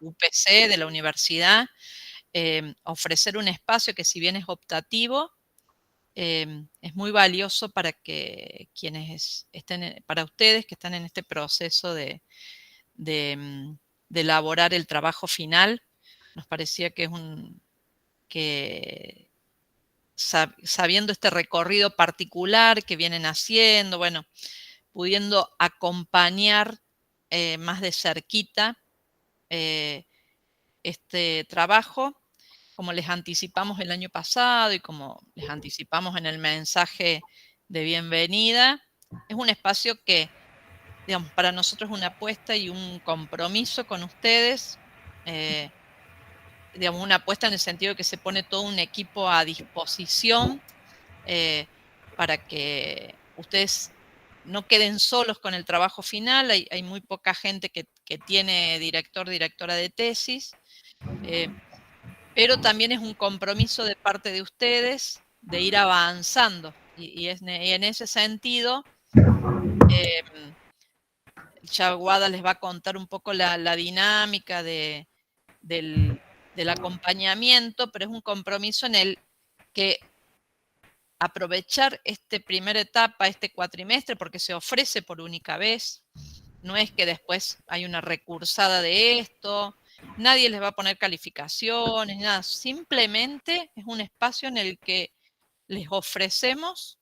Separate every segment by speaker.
Speaker 1: UPC, de la universidad, ofrecer un espacio que, si bien es optativo, es muy valioso para que quienes estén, para ustedes que están en este proceso de elaborar el trabajo final. Nos parecía que sabiendo este recorrido particular que vienen haciendo, bueno, pudiendo acompañar más de cerquita este trabajo, como les anticipamos el año pasado y como les anticipamos en el mensaje de bienvenida. Es un espacio que, digamos, para nosotros es una apuesta y un compromiso con ustedes, digamos, una apuesta en el sentido de que se pone todo un equipo a disposición para que ustedes no queden solos con el trabajo final. Hay muy poca gente que tiene directora de tesis, pero también es un compromiso de parte de ustedes de ir avanzando. Y en ese sentido, ya Guada les va a contar un poco la dinámica del acompañamiento, pero es un compromiso en el que aprovechar esta primera etapa, este cuatrimestre, porque se ofrece por única vez. No es que después hay una recursada de esto, nadie les va a poner calificaciones, nada. Simplemente es un espacio en el que les ofrecemos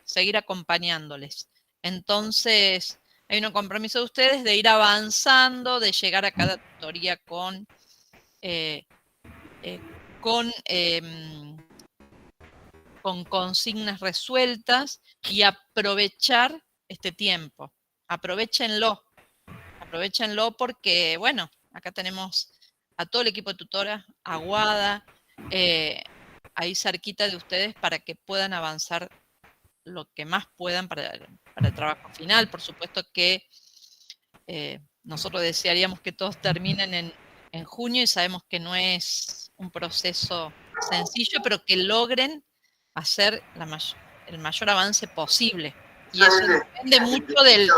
Speaker 1: seguir acompañándoles. Entonces, hay un compromiso de ustedes de ir avanzando, de llegar a cada tutoría con consignas resueltas y aprovechar este tiempo. Aprovechenlo porque, bueno, acá tenemos a todo el equipo de tutoras, a Guada, ahí cerquita de ustedes para que puedan avanzar lo que más puedan para el trabajo final. Por supuesto que nosotros desearíamos que todos terminen en junio y sabemos que no es un proceso sencillo, pero que logren hacer el mayor avance posible. Y eso depende mucho del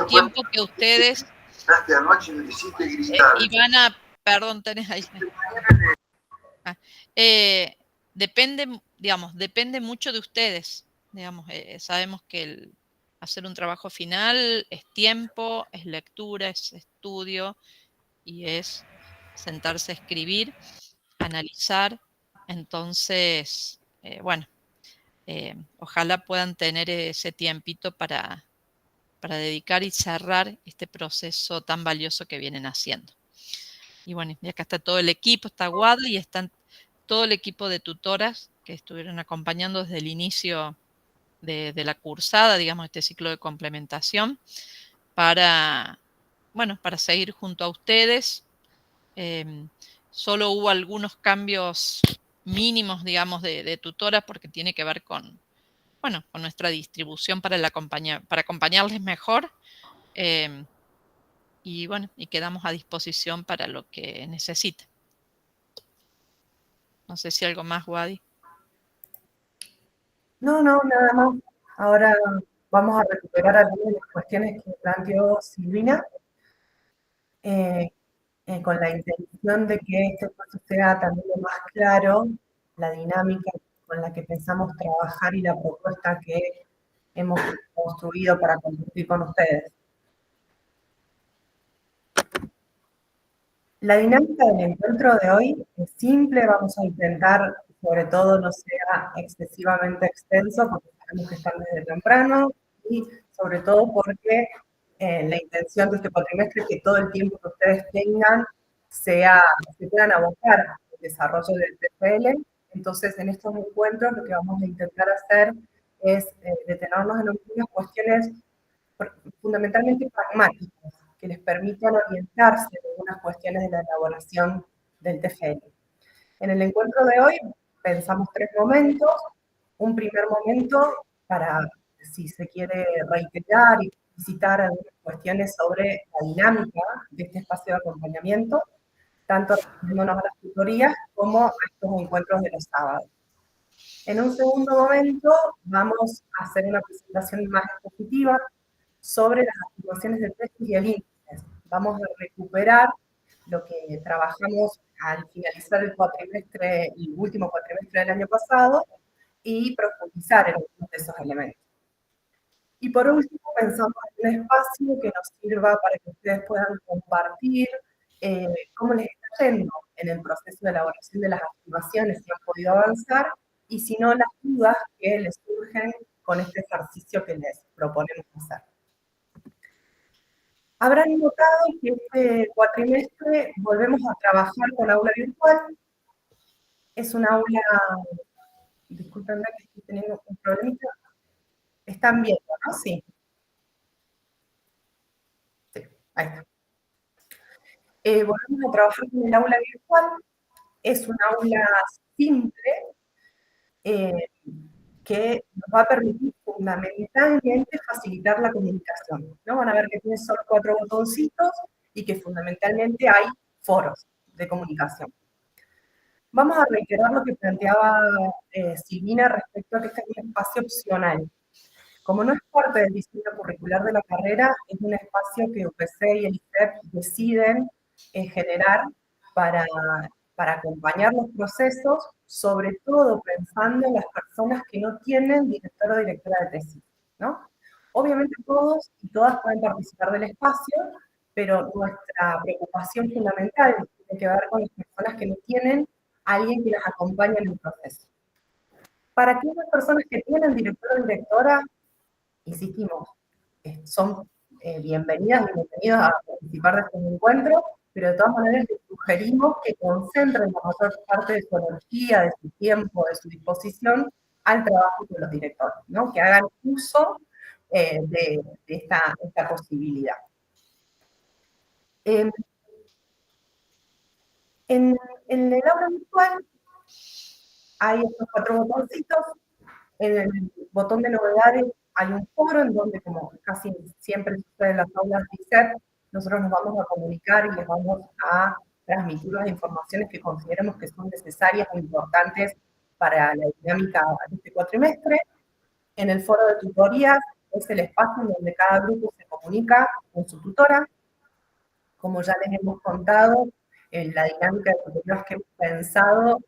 Speaker 1: tiempo que ustedes Ivana, perdón, tenés ahí. Depende mucho de ustedes. Digamos, sabemos que hacer un trabajo final es tiempo, es lectura, es estudio y es sentarse a escribir, analizar. Entonces, bueno, ojalá puedan tener ese tiempito para dedicar y cerrar este proceso tan valioso que vienen haciendo. Y bueno, y acá está todo el equipo, está Guada y están todo el equipo de tutoras que estuvieron acompañando desde el inicio de la cursada, digamos, este ciclo de complementación, para seguir junto a ustedes. Solo hubo algunos cambios mínimos, digamos, de tutoras, porque tiene que ver con nuestra distribución para acompañarles mejor. Y bueno, y quedamos a disposición para lo que necesiten. No sé si algo más, Wadi.
Speaker 2: No, nada más. Ahora vamos a recuperar algunas de las cuestiones que planteó Silvina, con la intención de que este paso sea también lo más claro, la dinámica con la que pensamos trabajar y la propuesta que hemos construido para compartir con ustedes. La dinámica del encuentro de hoy es simple, vamos a intentar, sobre todo, no sea excesivamente extenso, porque sabemos que están desde temprano, y sobre todo porque la intención de este cuatrimestre es que todo el tiempo que ustedes tengan se puedan abocar al desarrollo del TFL. Entonces, en estos encuentros lo que vamos a intentar hacer es detenernos en algunas cuestiones fundamentalmente pragmáticas, que les permitan orientarse en algunas cuestiones de la elaboración del TFL. En el encuentro de hoy pensamos 3 momentos. Un primer momento para, si se quiere reiterar y visitar algunas cuestiones sobre la dinámica de este espacio de acompañamiento, tanto refiriéndonos a las tutorías como a estos encuentros de los sábados. En un segundo momento vamos a hacer una presentación más expositiva sobre las afirmaciones del texto y el índice. Vamos a recuperar lo que trabajamos al finalizar el cuatrimestre, el último cuatrimestre del año pasado, y profundizar en algunos de esos elementos. Y por último, pensamos en un espacio que nos sirva para que ustedes puedan compartir cómo les está yendo en el proceso de elaboración de las activaciones, si han podido avanzar, y si no, las dudas que les surgen con este ejercicio que les proponemos hacer. Habrán notado que este cuatrimestre volvemos a trabajar con aula virtual. Es un aula, discúlpenme que estoy teniendo un problemita. ¿Están viendo, no? Sí. Sí, ahí está. Volvemos a trabajar con el aula virtual. Es un aula simple que nos va a permitir fundamentalmente facilitar la comunicación, ¿no? Van a ver que tiene solo 4 botoncitos y que fundamentalmente hay foros de comunicación. Vamos a reiterar lo que planteaba Silvina respecto a que este es un espacio opcional. Como no es parte del diseño curricular de la carrera, es un espacio que UPC y el ISEP deciden generar para acompañar los procesos, sobre todo pensando en las personas que no tienen director o directora de tesis, ¿no? Obviamente todos y todas pueden participar del espacio, pero nuestra preocupación fundamental tiene que ver con las personas que no tienen a alguien que las acompañe en el proceso. Para aquellas personas que tienen director o directora, insistimos, son bienvenidas y bienvenidos a participar de este encuentro, pero de todas maneras les sugerimos que concentren la mayor parte de su energía, de su tiempo, de su disposición al trabajo con los directores, ¿no? Que hagan uso de esta posibilidad. En el aula virtual hay estos 4 botoncitos. En el botón de novedades hay un foro en donde, como casi siempre sucede en las aulas de ISEP, nosotros nos vamos a comunicar y les vamos a transmitir las informaciones que consideremos que son necesarias e importantes para la dinámica de este cuatrimestre. En el foro de tutorías es el espacio en donde cada grupo se comunica con su tutora. Como ya les hemos contado, la dinámica de tutorías que hemos pensado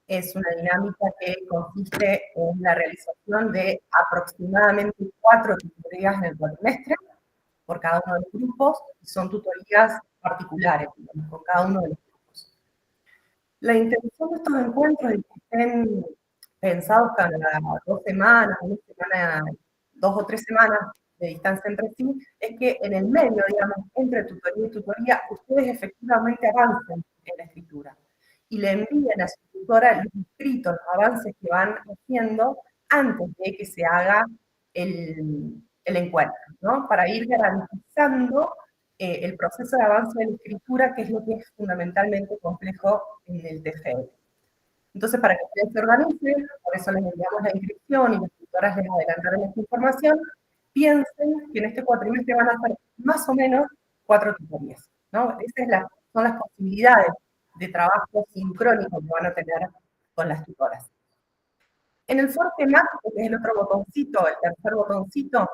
Speaker 2: es una dinámica que consiste en la realización de aproximadamente 4 tutorías en el cuatrimestre por cada uno de los grupos, y son tutorías particulares, digamos, con cada uno de los grupos. La intención de estos encuentros, y que estén pensados cada 2 semanas, 2 o 3 semanas de distancia entre sí, es que en el medio, digamos, entre tutoría y tutoría, ustedes efectivamente avancen en la escritura y le envíen a su tutora los escritos, los avances que van haciendo antes de que se haga el encuentro, ¿no? Para ir garantizando el proceso de avance de la escritura, que es lo que es fundamentalmente complejo en el TFL. Entonces, para que ustedes se organicen, por eso les enviamos la inscripción y las tutoras les adelantaron esta información, piensen que en este cuatrimestre van a hacer más o menos 4 tutorías, ¿no? Esas son las posibilidades de trabajo sincrónico que van a tener con las tutoras. En el foro temático, que es el otro botoncito, el tercer botoncito,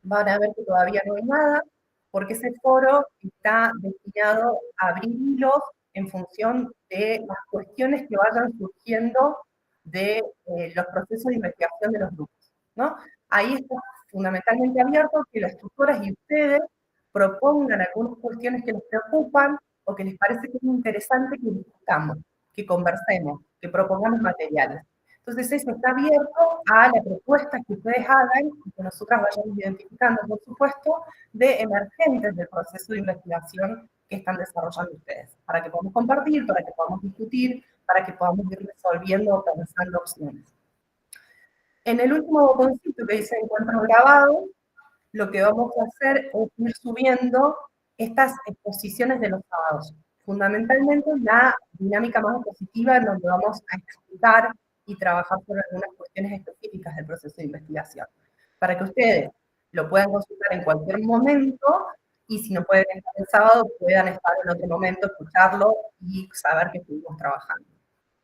Speaker 2: van a ver que todavía no hay nada, porque ese foro está destinado a abrir hilos en función de las cuestiones que vayan surgiendo de los procesos de investigación de los grupos, ¿no? Ahí está fundamentalmente abierto que las tutoras y ustedes propongan algunas cuestiones que les preocupan o que les parece que es interesante que discutamos, que conversemos, que propongamos materiales. Entonces eso está abierto a la propuesta que ustedes hagan y que nosotras vayamos identificando, por supuesto, de emergentes del proceso de investigación que están desarrollando ustedes, para que podamos compartir, para que podamos discutir, para que podamos ir resolviendo o pensando opciones. En el último botoncito que dice encuentro grabado, lo que vamos a hacer es ir subiendo estas exposiciones de los sábados. Fundamentalmente la dinámica más positiva en donde vamos a explicar y trabajar sobre algunas cuestiones específicas del proceso de investigación, para que ustedes lo puedan consultar en cualquier momento y si no pueden estar el sábado, puedan estar en otro momento, escucharlo y saber que estuvimos trabajando.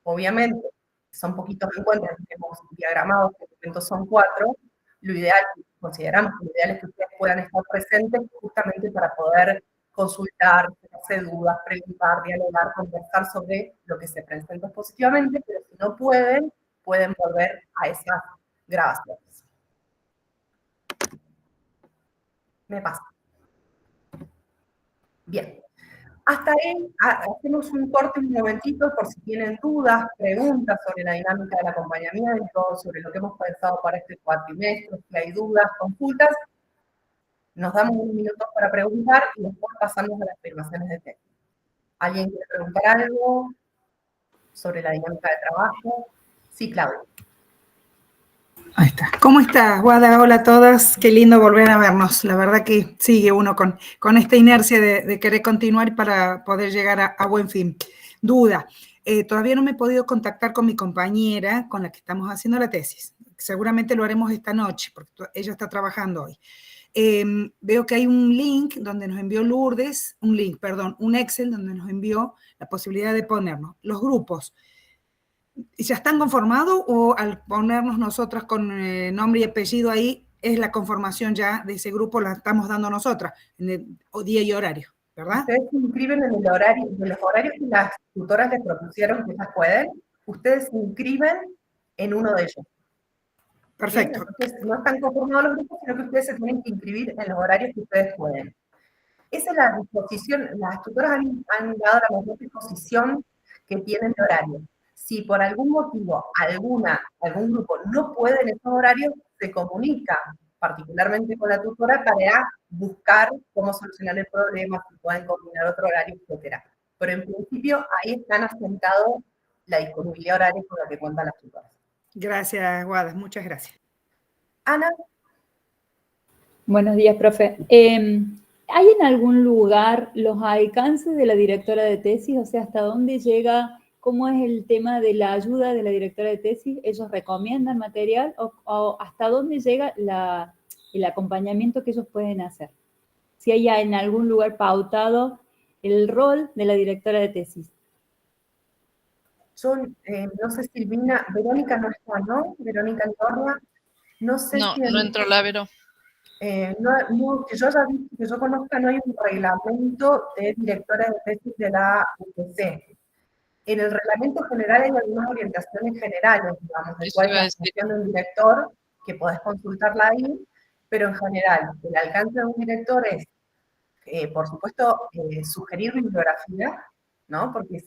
Speaker 2: Obviamente, son poquitos encuentros que hemos diagramado, que en el momento son 4, lo ideal, consideramos que lo ideal es que ustedes puedan estar presentes justamente para poder consultar, hacer dudas, preguntar, dialogar, conversar sobre lo que se presentó positivamente, pero si no pueden volver a esas grabaciones. Me pasa. Bien. Hasta ahí hacemos un corte un momentito por si tienen dudas, preguntas sobre la dinámica del acompañamiento, sobre lo que hemos pensado para este cuatrimestre, si hay dudas, consultas. Nos damos unos minutos para preguntar y después pasamos a las afirmaciones de texto. ¿Alguien quiere preguntar algo sobre la dinámica de trabajo? Sí, Claudia.
Speaker 3: Ahí está. ¿Cómo estás, Guada? Hola a todas. Qué lindo volver a vernos. La verdad que sigue uno con esta inercia de querer continuar para poder llegar a buen fin. Duda. Todavía no me he podido contactar con mi compañera con la que estamos haciendo la tesis. Seguramente lo haremos esta noche, porque ella está trabajando hoy. Veo que hay un link donde nos envió Lourdes, un Excel donde nos envió la posibilidad de ponernos los grupos. ¿Ya están conformados o al ponernos nosotras con nombre y apellido ahí es la conformación ya de ese grupo, la estamos dando nosotras, en el día y horario, ¿verdad?
Speaker 2: Ustedes se inscriben en el horario, de los horarios que las tutoras les propusieron que ellas pueden, ustedes se inscriben en uno de ellos.
Speaker 3: Perfecto.
Speaker 2: ¿Sí? Entonces, no están conformados los grupos, sino que ustedes se tienen que inscribir en los horarios que ustedes pueden. Esa es la disposición, las tutoras han dado la mejor disposición que tienen de horario. Si por algún motivo algún grupo no puede en esos horarios, se comunica particularmente con la tutora para buscar cómo solucionar el problema, si pueden combinar otro horario, etc. Pero en principio ahí están asentados la disponibilidad horaria con la que cuentan las tutoras.
Speaker 3: Gracias, Guada, muchas gracias.
Speaker 2: Ana.
Speaker 4: Buenos días, profe. ¿Hay en algún lugar los alcances de la directora de tesis? O sea, ¿hasta dónde llega, cómo es el tema de la ayuda de la directora de tesis? ¿Ellos recomiendan material o hasta dónde llega el acompañamiento que ellos pueden hacer? Si hay en algún lugar pautado el rol de la directora de tesis.
Speaker 2: Yo no sé, Silvina, Verónica no está, ¿no? Verónica Antorra. No sé
Speaker 1: no,
Speaker 2: si
Speaker 1: no entró la Vero.
Speaker 2: No, que yo haya visto, que yo conozca, no hay un reglamento de directores de tesis de la UTC. En el reglamento general hay algunas orientaciones generales, digamos, de cuál es la función de un director, que podés consultarla ahí, pero en general, el alcance de un director es, por supuesto, sugerir bibliografía, ¿no? Porque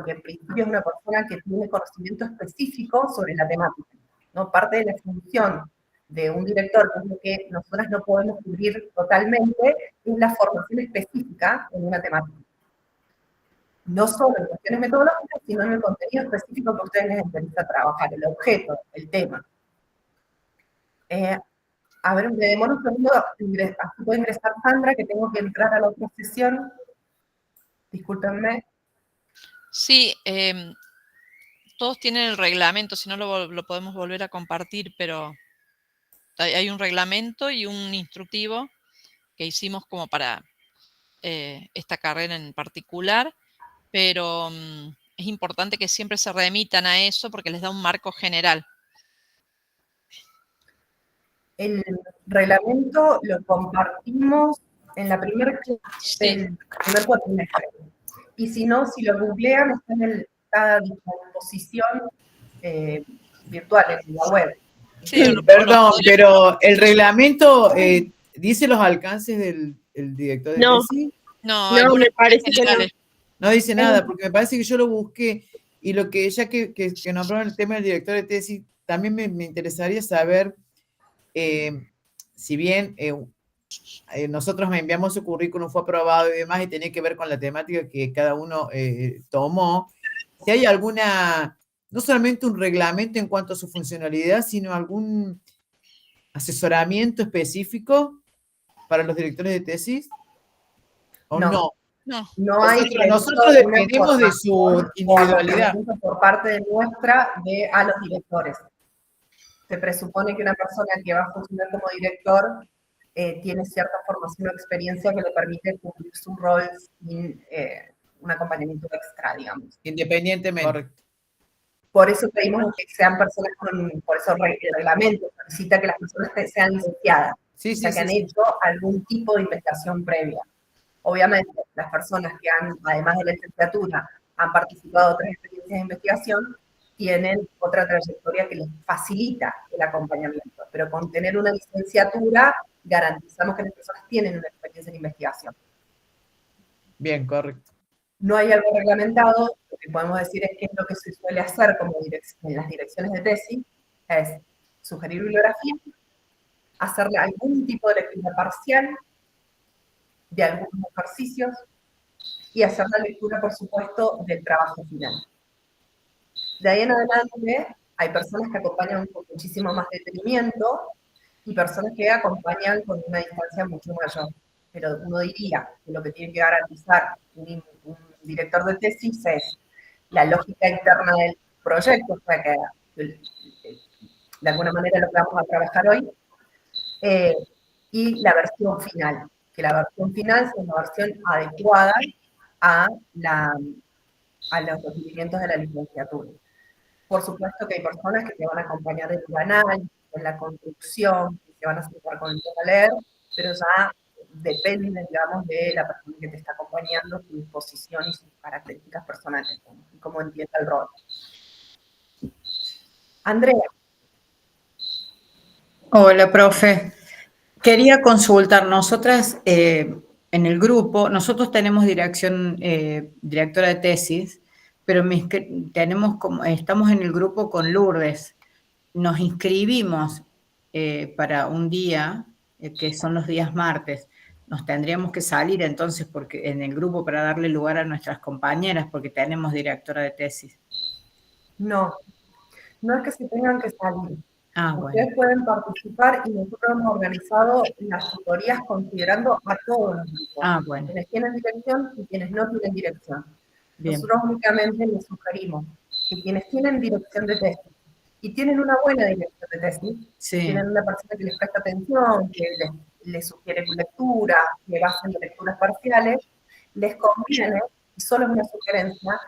Speaker 2: en principio es una persona que tiene conocimiento específico sobre la temática, ¿no? Parte de la función de un director, que es lo que nosotras no podemos cubrir totalmente, es la formación específica en una temática. No solo en cuestiones metodológicas, sino en el contenido específico que a ustedes les interesa trabajar, el objeto, el tema. A ver, me demoro un segundo, así puede ingresar Sandra, que tengo que entrar a la otra sesión. Discúlpenme.
Speaker 1: Sí, todos tienen el reglamento, si no lo podemos volver a compartir, pero hay un reglamento y un instructivo que hicimos como para esta carrera en particular, pero es importante que siempre se remitan a eso porque les da un marco general.
Speaker 2: El reglamento lo compartimos en la primera clase del primer cuatrimestre. Y si no, si lo googlean, está a disposición virtual en la web.
Speaker 5: Sí, perdón, pero el reglamento dice los alcances del director de tesis.
Speaker 1: No,
Speaker 6: me parece que no.
Speaker 5: No dice nada, porque me parece que yo lo busqué y lo que ya que nombraron el tema del director de tesis, también me interesaría saber, si bien nosotros enviamos su currículum, fue aprobado y demás, y tenía que ver con la temática que cada uno tomó, si hay alguna, no solamente un reglamento en cuanto a su funcionalidad, sino algún asesoramiento específico para los directores de tesis, ¿o no?
Speaker 2: No hay.
Speaker 5: Nosotros dependemos de su individualidad.
Speaker 2: Por parte nuestra a los directores. Se presupone que una persona que va a funcionar como director tiene cierta formación o experiencia que le permite cumplir su rol sin un acompañamiento extra, digamos.
Speaker 5: Independientemente. Correcto.
Speaker 2: Por eso pedimos que sean personas por eso el reglamento solicita que las personas sean licenciadas, que han hecho algún tipo de investigación previa. Obviamente, las personas que además de la licenciatura, han participado de otras experiencias de investigación, tienen otra trayectoria que les facilita el acompañamiento. Pero con tener una licenciatura, garantizamos que las personas tienen una experiencia en investigación.
Speaker 5: Bien, correcto.
Speaker 2: No hay algo reglamentado, lo que podemos decir es que lo que se suele hacer como en las direcciones de tesis es sugerir bibliografía, hacerle algún tipo de lectura parcial de algunos ejercicios y hacer la lectura, por supuesto, del trabajo final. De ahí en adelante hay personas que acompañan con muchísimo más detenimiento y personas que acompañan con una distancia mucho mayor. Pero uno diría que lo que tiene que garantizar un director de tesis es la lógica interna del proyecto, o sea que de alguna manera lo que vamos a trabajar hoy, y la versión final, que la versión final sea una versión adecuada a los requerimientos de la licenciatura. Por supuesto que hay personas que te van a acompañar en el análisis, en la construcción, que se van a sentar con el tema a leer, pero ya depende, digamos, de la persona que te está acompañando, su disposición y sus características personales, y cómo entienda el rol. Andrea.
Speaker 6: Hola, profe. Quería consultar, nosotras en el grupo, nosotros tenemos directora de tesis, pero estamos en el grupo con Lourdes. Nos inscribimos para un día, que son los días martes. Nos tendríamos que salir entonces porque en el grupo para darle lugar a nuestras compañeras, porque tenemos directora de tesis.
Speaker 2: No, no es que se tengan que salir. Ustedes
Speaker 6: Bueno.
Speaker 2: pueden participar y nosotros hemos organizado las tutorías considerando a todos los grupos.
Speaker 6: Bueno.
Speaker 2: Quienes tienen dirección y quienes no tienen dirección.
Speaker 6: Bien.
Speaker 2: Nosotros únicamente les sugerimos que quienes tienen dirección de tesis y tienen una buena dirección de tesis,
Speaker 6: Sí.
Speaker 2: tienen una persona que les presta atención, que les sugiere lectura, que va haciendo lecturas parciales, les conviene, y solo es una sugerencia,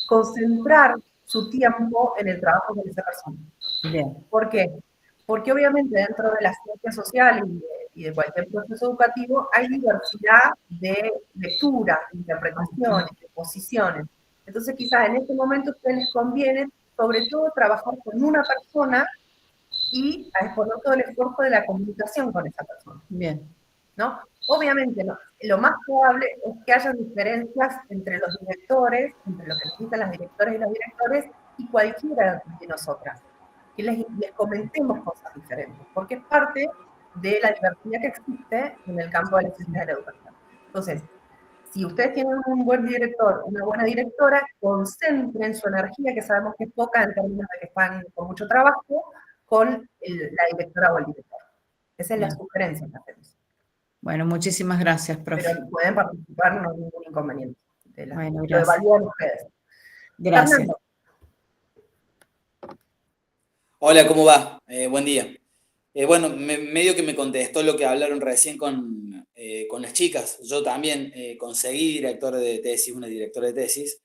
Speaker 2: concentrar su tiempo en el trabajo con esa persona.
Speaker 6: Bien.
Speaker 2: ¿Por qué? Porque obviamente dentro de la ciencia social y de cualquier proceso educativo hay diversidad de lecturas, de interpretaciones, de posiciones. Entonces quizás en este momento a ustedes les conviene sobre todo trabajar con una persona y a exponer todo el esfuerzo de la comunicación con esa persona.
Speaker 6: Bien.
Speaker 2: ¿No? Obviamente no. Lo más probable es que haya diferencias entre los directores, entre lo que necesitan las directoras y los directores, y cualquiera de nosotras. Que les comentemos cosas diferentes, porque es parte de la diversidad que existe en el campo de la ciencia de la educación. Entonces, si ustedes tienen un buen director, una buena directora, concentren su energía, que sabemos que es poca en términos de que están con mucho trabajo, con la directora o el director. Esa es la sugerencia que hacemos.
Speaker 6: Bueno, muchísimas gracias, profe.
Speaker 2: Pero pueden participar, no hay ningún inconveniente.
Speaker 6: Bueno,
Speaker 2: lo evalúan ustedes.
Speaker 6: Gracias.
Speaker 2: Fernando.
Speaker 7: Hola, ¿cómo va? Buen día. Bueno, medio que me contestó lo que hablaron recién con las chicas. Yo también conseguí directora de tesis, una directora de tesis,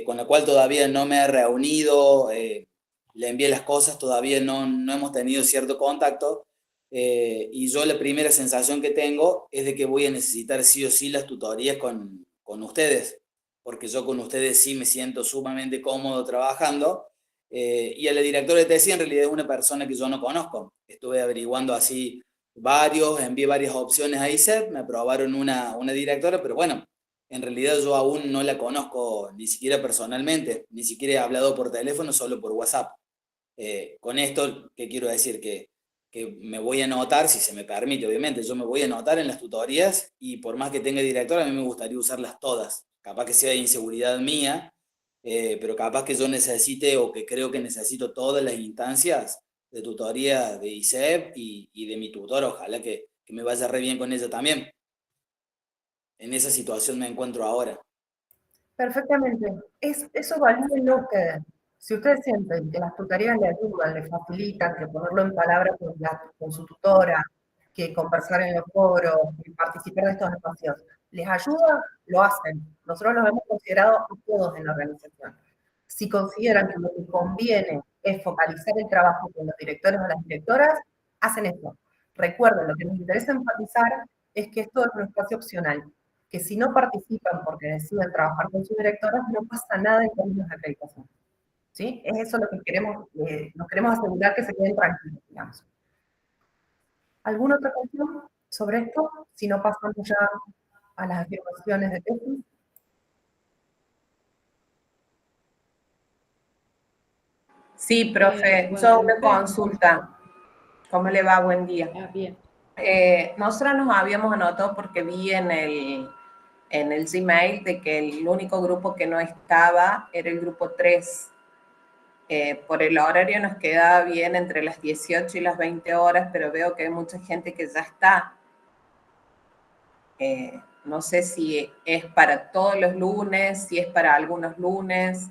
Speaker 7: con la cual todavía no me he reunido, le envié las cosas, todavía no hemos tenido cierto contacto. Y yo la primera sensación que tengo es de que voy a necesitar sí o sí las tutorías con ustedes, porque yo con ustedes sí me siento sumamente cómodo trabajando. Y a la directora de tesis en realidad es una persona que yo no conozco. Estuve averiguando así envié varias opciones a ISEP, me aprobaron una directora, pero bueno, en realidad yo aún no la conozco ni siquiera personalmente, ni siquiera he hablado por teléfono, solo por WhatsApp. Con esto, ¿qué quiero decir? Que me voy a anotar, si se me permite, obviamente, yo me voy a anotar en las tutorías y por más que tenga directora, a mí me gustaría usarlas todas. Capaz que sea inseguridad mía, pero capaz que yo necesite o que creo que necesito todas las instancias de tutoría de ISEP y de mi tutor, ojalá que me vaya re bien con ella también. En esa situación me encuentro ahora.
Speaker 2: Perfectamente. Eso valúenlo ustedes. Si ustedes sienten que las tutorías le ayudan, le facilitan, que ponerlo en palabras con su tutora, que conversar en los foros, que participar de estos espacios, les ayuda, lo hacen. Nosotros los hemos considerado a todos en la organización. Si consideran que lo que conviene es focalizar el trabajo con los directores o las directoras, hacen esto. Recuerden, lo que nos interesa enfatizar es que esto es un espacio opcional. que si no participan porque deciden trabajar con sus directoras, no pasa nada en términos de acreditación. ¿Sí? Es eso lo que queremos, nos queremos asegurar que se queden tranquilos, digamos. ¿Alguna otra cuestión sobre esto? Si no pasamos ya a las afirmaciones de tesis.
Speaker 8: Sí, profe, yo una consulta. ¿Cómo le va? Buen día.
Speaker 4: Bien.
Speaker 8: Nosotros nos habíamos anotado porque vi en el Gmail de que el único grupo que no estaba era el grupo 3. Por el horario nos quedaba bien entre las 18 y las 20 horas, pero veo que hay mucha gente que ya está. No sé si es para todos los lunes, si es para algunos lunes.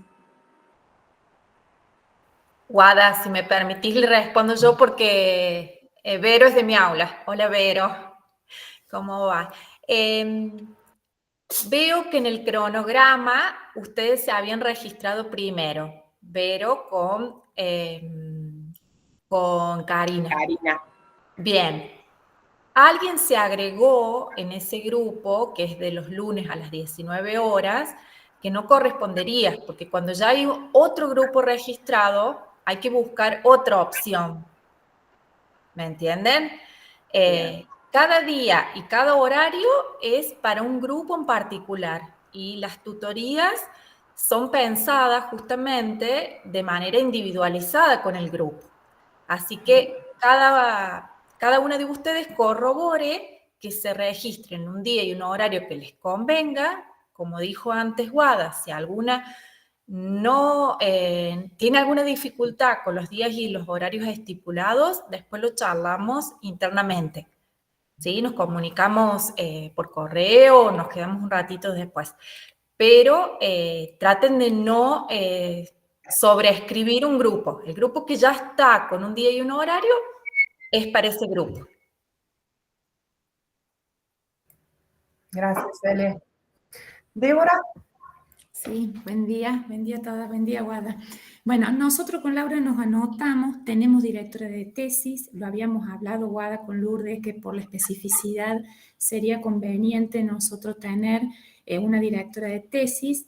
Speaker 9: Guada, si me permitís, le respondo yo porque Vero es de mi aula. Hola, Vero. ¿Cómo va? Veo que en el cronograma ustedes se habían registrado primero. Vero con Karina.
Speaker 8: Karina.
Speaker 9: Bien. Alguien se agregó en ese grupo, que es de los lunes a las 19 horas, que no correspondería, porque cuando ya hay otro grupo registrado, hay que buscar otra opción. ¿Me entienden? Cada día y cada horario es para un grupo en particular y las tutorías son pensadas justamente de manera individualizada con el grupo. Así que cada una de ustedes corrobore que se registren un día y un horario que les convenga. Como dijo antes Guada, si alguna no tiene alguna dificultad con los días y los horarios estipulados, después lo charlamos internamente. ¿Sí? Nos comunicamos por correo, nos quedamos un ratito después. Pero traten de no sobreescribir un grupo. El grupo que ya está con un día y un horario es para ese grupo.
Speaker 2: Gracias, Ele. Débora.
Speaker 10: Sí, buen día a todas, buen día, Guada. Bueno, nosotros con Laura nos anotamos, tenemos directora de tesis, lo habíamos hablado, Guada, con Lourdes, que por la especificidad sería conveniente nosotros tener una directora de tesis.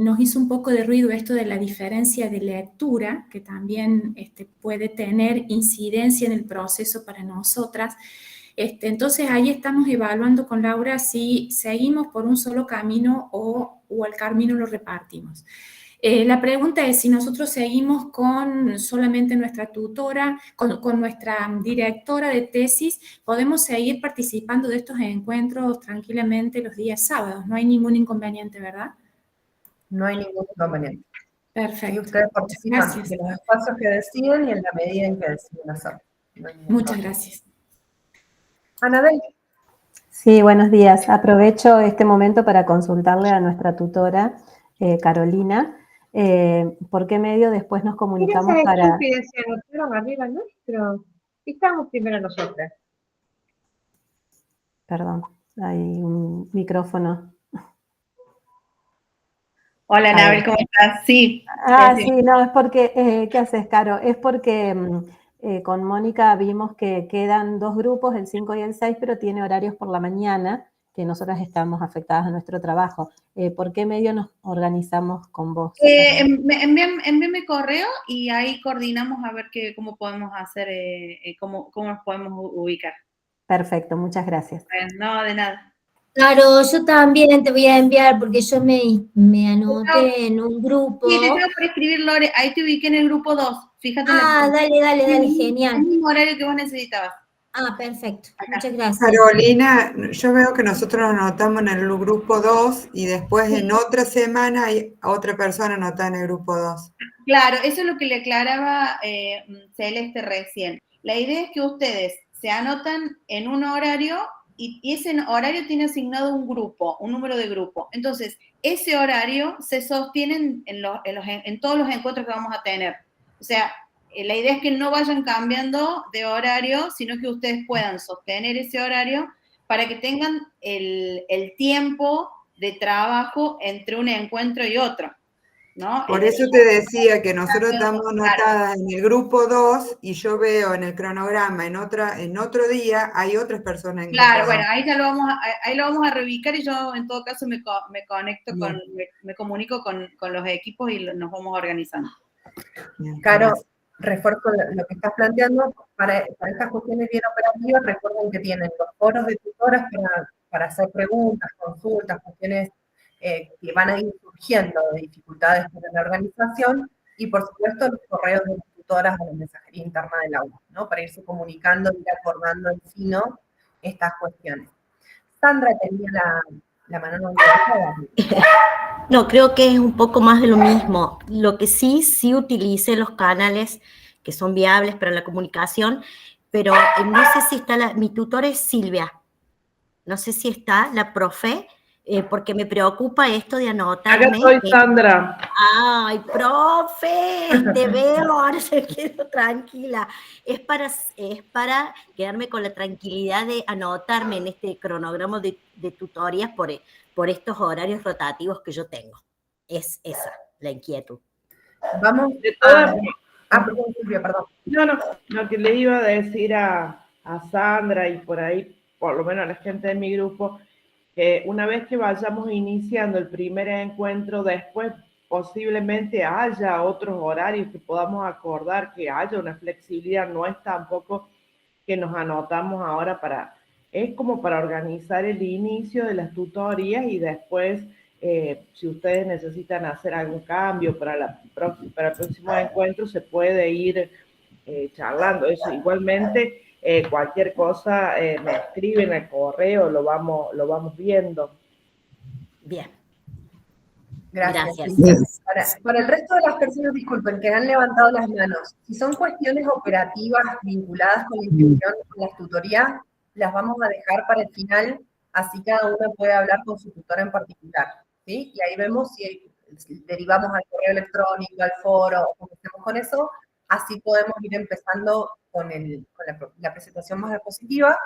Speaker 10: Nos hizo un poco de ruido esto de la diferencia de lectura, que también puede tener incidencia en el proceso para nosotras. Entonces ahí estamos evaluando con Laura si seguimos por un solo camino o el camino lo repartimos. La pregunta es si nosotros seguimos con solamente nuestra tutora, con nuestra directora de tesis, podemos seguir participando de estos encuentros tranquilamente los días sábados. No hay ningún inconveniente, ¿verdad?
Speaker 2: No hay ningún inconveniente.
Speaker 10: Perfecto.
Speaker 2: Y ustedes participan
Speaker 10: Gracias.
Speaker 2: de los espacios que deciden y en la medida en que deciden hacerlo. No
Speaker 10: Muchas gracias.
Speaker 2: Anabel.
Speaker 11: Sí, buenos días. Aprovecho este momento para consultarle a nuestra tutora, Carolina, por qué medio después nos comunicamos para...
Speaker 12: Se anotaron arriba nuestro. Estamos primero nosotras.
Speaker 11: Perdón, hay un micrófono.
Speaker 12: Hola, Anabel, ¿cómo estás? Sí.
Speaker 11: Sí, no, es porque, ¿qué haces, Caro? Es porque con Mónica vimos que quedan dos grupos, el 5 y el 6, pero tiene horarios por la mañana, que nosotras estamos afectadas a nuestro trabajo. ¿Por qué medio nos organizamos con vos?
Speaker 12: Envíame correo y ahí coordinamos a ver cómo podemos hacer, cómo nos podemos ubicar.
Speaker 11: Perfecto, muchas gracias.
Speaker 12: No, de nada.
Speaker 13: Claro, yo también te voy a enviar porque yo me anoté en un grupo.
Speaker 12: Sí, te tengo por escribir, Lore, ahí te ubiqué en el grupo 2, fíjate.
Speaker 13: Dale, genial.
Speaker 12: El mismo horario que vos necesitabas.
Speaker 13: Perfecto, muchas gracias.
Speaker 3: Carolina, yo veo que nosotros nos anotamos en el grupo 2 y después en otra semana hay otra persona anotada en el grupo 2.
Speaker 12: Claro, eso es lo que le aclaraba Celeste recién. La idea es que ustedes se anotan en un horario y ese horario tiene asignado un grupo, un número de grupo. Entonces, ese horario se sostiene en todos los encuentros que vamos a tener. O sea, la idea es que no vayan cambiando de horario, sino que ustedes puedan sostener ese horario para que tengan el tiempo de trabajo entre un encuentro y otro. ¿no?
Speaker 14: Por eso te decía que nosotros estamos anotadas en el grupo 2 y yo veo en el cronograma en otro día hay otras personas en
Speaker 12: Claro,
Speaker 14: grupo 2.
Speaker 12: bueno, ahí lo vamos a reubicar y yo en todo caso me conecto me comunico con los equipos y nos vamos organizando.
Speaker 2: Caro, refuerzo lo que estás planteando. Para estas cuestiones bien operativas, recuerden que tienen los foros de tutoras para hacer preguntas, consultas, cuestiones que van a ir surgiendo de dificultades para la organización, y por supuesto los correos de las tutoras a la mensajería interna del aula, ¿no? Para irse comunicando y acordando en fino estas cuestiones. Sandra tenía la mano levantada.
Speaker 15: No, creo que es un poco más de lo mismo. Lo que sí utilice los canales que son viables para la comunicación, pero no sé si está mi tutor es Silvia. No sé si está la profe, porque me preocupa esto de anotarme.
Speaker 16: Acá estoy, Sandra.
Speaker 15: Ay, profe, te veo, ahora se quedo tranquila. Es para quedarme con la tranquilidad de anotarme en este cronograma de tutorías por estos horarios rotativos que yo tengo. Es esa la inquietud.
Speaker 2: Vamos
Speaker 16: perdón, Silvia, perdón. No, lo que le iba a decir a Sandra y por ahí, por lo menos a la gente de mi grupo, que una vez que vayamos iniciando el primer encuentro, después posiblemente haya otros horarios que podamos acordar, que haya una flexibilidad, no es tampoco que nos anotamos ahora es como para organizar el inicio de las tutorías y después, si ustedes necesitan hacer algún cambio para el próximo encuentro, se puede ir charlando. Eso igualmente, cualquier cosa me escriben al correo, lo vamos viendo.
Speaker 15: Bien.
Speaker 2: Gracias. Para el resto de las personas, disculpen, que han levantado las manos, si son cuestiones operativas vinculadas con la inscripción en las tutorías, las vamos a dejar para el final, así cada una puede hablar con su tutora en particular, ¿sí? Y ahí vemos si derivamos al correo electrónico, al foro, o comencemos con eso, así podemos ir empezando con la presentación más expositiva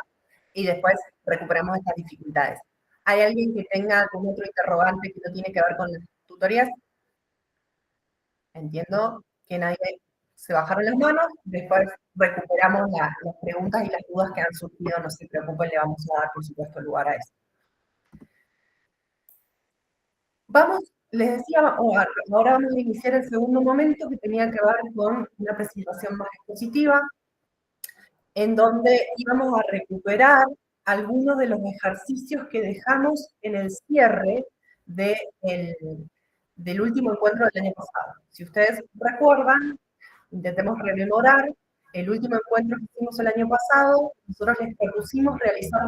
Speaker 2: y después recuperamos estas dificultades. ¿Hay alguien que tenga algún otro interrogante que no tiene que ver con las tutorías? Entiendo que nadie se bajaron las manos, después recuperamos las preguntas y las dudas que han surgido, no se preocupen, le vamos a dar, por supuesto, lugar a eso. Les decía, ahora vamos a iniciar el segundo momento que tenía que ver con una presentación más expositiva, en donde íbamos a recuperar algunos de los ejercicios que dejamos en el cierre del último encuentro del año pasado. Si ustedes recuerdan, intentemos rememorar el último encuentro que hicimos el año pasado, nosotros les propusimos realizar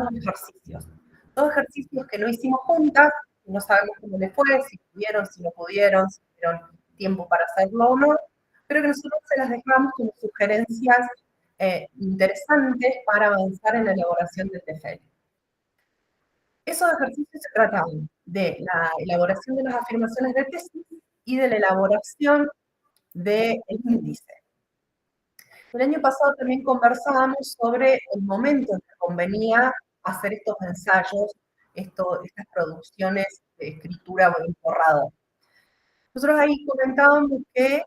Speaker 2: dos ejercicios que no hicimos juntas, no sabemos cómo les fue, si pudieron, si no pudieron, si tuvieron tiempo para hacerlo o no, pero que nosotros se las dejamos como sugerencias interesantes para avanzar en la elaboración del TFL. Esos ejercicios se trataban de la elaboración de las afirmaciones de tesis y de la elaboración del índice. El año pasado también conversábamos sobre el momento en que convenía hacer estos ensayos, estas producciones de escritura o de borrador. Nosotros ahí comentábamos que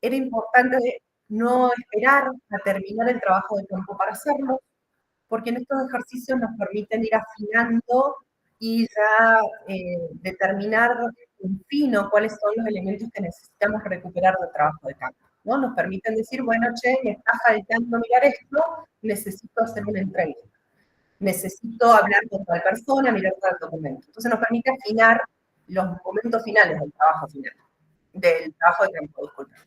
Speaker 2: era importante no esperar a terminar el trabajo de campo para hacerlo, porque en estos ejercicios nos permiten ir afinando y ya determinar en fino cuáles son los elementos que necesitamos recuperar del trabajo de campo, ¿no? Nos permiten decir, bueno, che, me está faltando mirar esto, necesito hacer una entrevista, necesito hablar con tal persona, mirar tal documento. Entonces nos permite afinar los momentos finales del trabajo de campo, disculpen.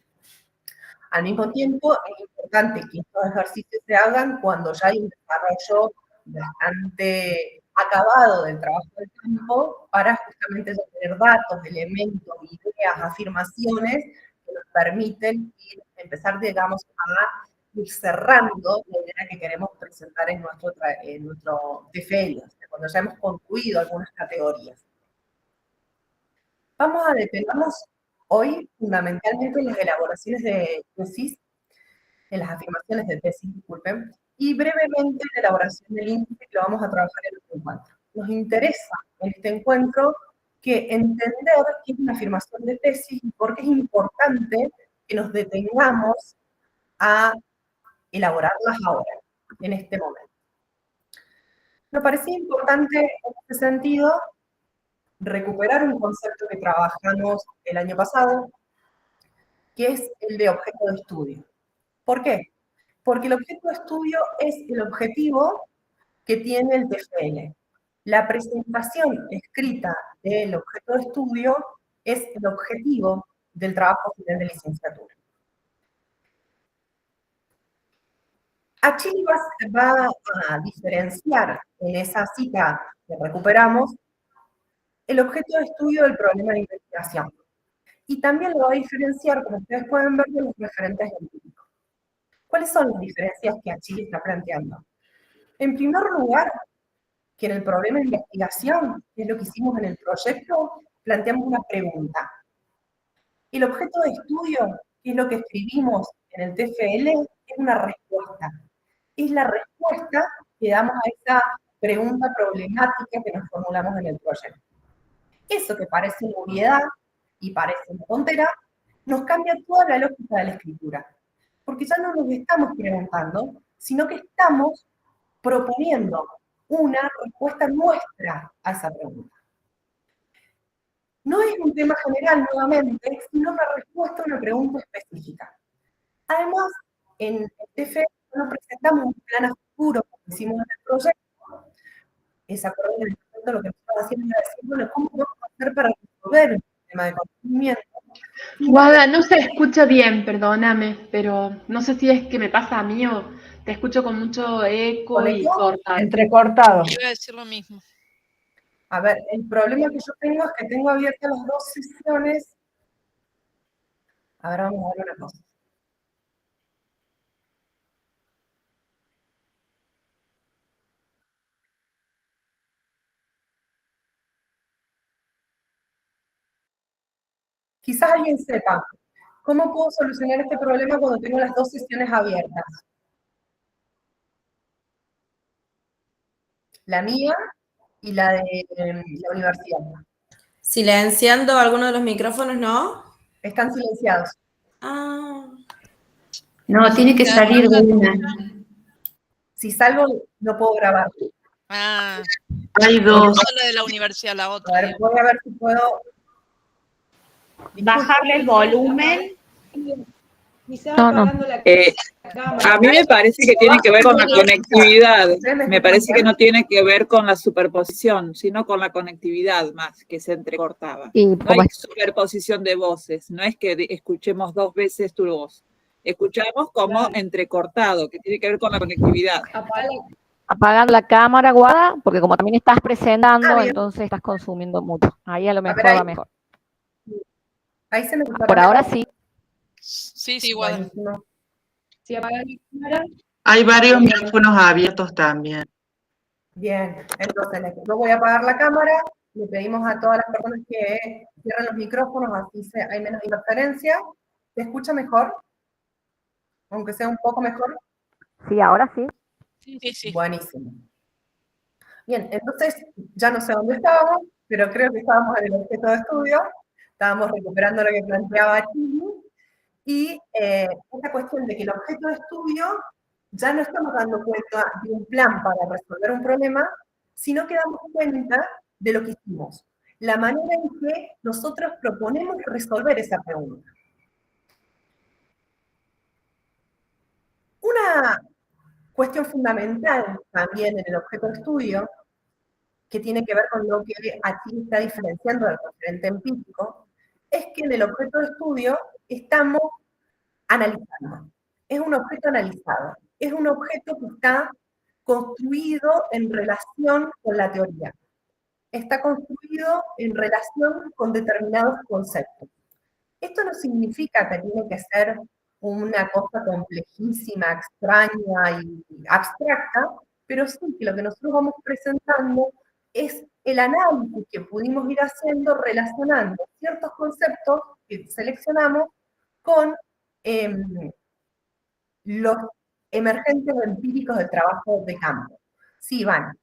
Speaker 2: Al mismo tiempo, es importante que estos ejercicios se hagan cuando ya hay un desarrollo bastante acabado del trabajo del campo, para justamente tener datos, elementos, ideas, afirmaciones que nos permiten empezar, digamos, a ir cerrando la idea que queremos presentar en nuestro TFL, o sea, cuando ya hemos concluido algunas categorías. Vamos a detenernos hoy fundamentalmente en las elaboraciones de tesis, en las afirmaciones de tesis, disculpen, y brevemente en la elaboración del índice, que lo vamos a trabajar en este encuentro. Nos interesa en este encuentro que entender qué es una afirmación de tesis y por qué es importante que nos detengamos a elaborarlas ahora, en este momento. Me parecía importante en este sentido recuperar un concepto que trabajamos el año pasado, que es el de objeto de estudio. ¿Por qué? Porque el objeto de estudio es el objetivo que tiene el TFL. La presentación escrita del objeto de estudio es el objetivo del trabajo final de licenciatura. Achille va a diferenciar en esa cita que recuperamos el objeto de estudio del problema de investigación. Y también lo va a diferenciar, como ustedes pueden ver, de los referentes empíricos. ¿Cuáles son las diferencias que Achille está planteando? En primer lugar, que en el problema de investigación, que es lo que hicimos en el proyecto, planteamos una pregunta. El objeto de estudio, que es lo que escribimos en el TFL, es una respuesta. Es la respuesta que damos a esa pregunta problemática que nos formulamos en el proyecto. Eso que parece una obviedad y parece una tontera, nos cambia toda la lógica de la escritura. Porque ya no nos estamos preguntando, sino que estamos proponiendo una respuesta nuestra a esa pregunta. No es un tema general nuevamente, sino una respuesta a una pregunta específica. Además, en el TFL nos presentamos un plan a futuro, como hicimos en el proyecto. ¿Se acuerdan en el momento lo que estaba haciendo? Era decir, bueno, ¿cómo podemos hacer para resolver el tema de conocimiento?
Speaker 17: Guada, no se escucha bien, perdóname, pero no sé si es que me pasa a mí o te escucho con mucho eco y cortado.
Speaker 3: Entrecortado.
Speaker 1: Iba a decir lo mismo.
Speaker 2: A ver, el problema que yo tengo es que tengo abiertas las dos sesiones. A ver, vamos a ver una cosa. Quizás alguien sepa, ¿cómo puedo solucionar este problema cuando tengo las dos sesiones abiertas? La mía y la de la universidad.
Speaker 18: Silenciando alguno de los micrófonos, ¿no?
Speaker 2: Están silenciados.
Speaker 18: Ah.
Speaker 19: No, tiene que salir una.
Speaker 2: Si salgo, no puedo grabar.
Speaker 1: Ah,
Speaker 19: Hay dos.
Speaker 1: no la de la universidad, la otra.
Speaker 2: A ver, voy a ver si puedo
Speaker 12: bajarle el volumen.
Speaker 20: No. A mí me parece que tiene que ver con la conectividad. Me parece que no tiene que ver con la superposición, sino con la conectividad más, que se entrecortaba. No hay superposición de voces, no es que escuchemos dos veces tu voz. Escuchamos como entrecortado, que tiene que ver con la conectividad.
Speaker 19: Apagan la cámara, Guada, porque como también estás presentando, entonces estás consumiendo mucho. Ahí a lo mejor va mejor.
Speaker 2: Ahí se me
Speaker 19: Por ahora sí.
Speaker 1: Sí, igual.
Speaker 12: Si apagan la cámara.
Speaker 21: Hay varios micrófonos abiertos también.
Speaker 2: Bien, entonces yo voy a apagar la cámara, le pedimos a todas las personas que cierren los micrófonos, así hay menos interferencia. ¿Se escucha mejor? Aunque sea un poco mejor.
Speaker 19: Sí, ahora sí.
Speaker 1: Sí.
Speaker 2: Buenísimo. Bien, entonces ya no sé dónde estábamos, pero creo que estábamos en el objeto de estudio, estábamos recuperando lo que planteaba Chile, y esta cuestión de que el objeto de estudio ya no estamos dando cuenta de un plan para resolver un problema, sino que damos cuenta de lo que hicimos, la manera en que nosotros proponemos resolver esa pregunta. Una cuestión fundamental también en el objeto de estudio, que tiene que ver con lo que aquí está diferenciando del referente empírico, es que en el objeto de estudio estamos analizando. Es un objeto analizado. Es un objeto que está construido en relación con la teoría. Está construido en relación con determinados conceptos. Esto no significa que tiene que ser una cosa complejísima, extraña y abstracta, pero sí que lo que nosotros vamos presentando es el análisis que pudimos ir haciendo relacionando ciertos conceptos que seleccionamos con los emergentes empíricos del trabajo de campo. Sí, Iván.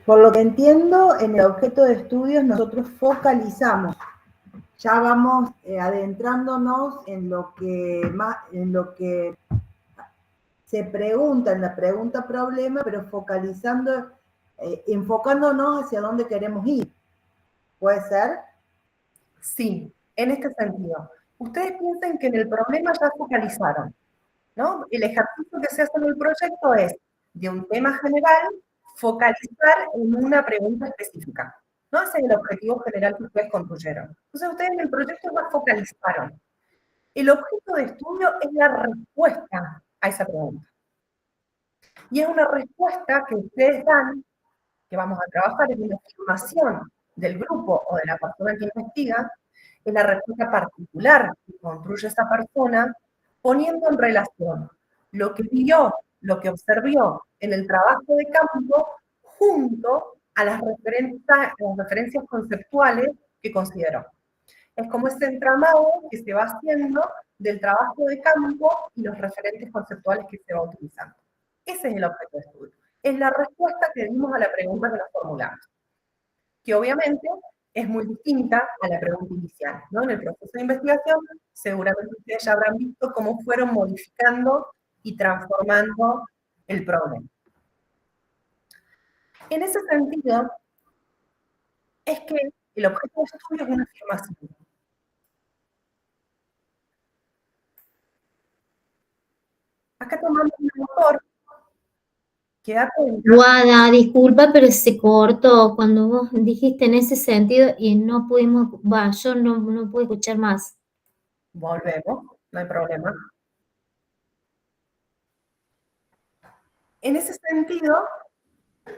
Speaker 2: Por lo que entiendo, en el objeto de estudios nosotros focalizamos. Ya vamos adentrándonos en lo que se pregunta, en la pregunta problema, pero focalizando, enfocándonos hacia dónde queremos ir. ¿Puede ser? Sí, en este sentido. Ustedes piensen que en el problema ya focalizaron, ¿no? El ejercicio que se hace en el proyecto es, de un tema general, focalizar en una pregunta específica. ¿No? Ese es el objetivo general que ustedes construyeron. Entonces ustedes en el proyecto ya focalizaron. El objeto de estudio es la respuesta a esa pregunta. Y es una respuesta que ustedes dan, que vamos a trabajar en una afirmación del grupo o de la persona que investiga, es la respuesta particular que construye esa persona, poniendo en relación lo que vio, lo que observó en el trabajo de campo, junto a las referencias conceptuales que consideró. Es como ese entramado que se va haciendo del trabajo de campo y los referentes conceptuales que se va utilizando. Ese es el objeto de estudio. Es la respuesta que dimos a la pregunta que nos formulamos, que obviamente es muy distinta a la pregunta inicial, ¿no? En el proceso de investigación, seguramente ustedes ya habrán visto cómo fueron modificando y transformando el problema. En ese sentido, es que el objeto de estudio es una afirmación. Acá tomamos un autor que da cuenta.
Speaker 13: Guada, disculpa, pero se cortó cuando vos dijiste en ese sentido y no pudimos, yo no pude escuchar más.
Speaker 2: Volvemos, no hay problema. En ese sentido,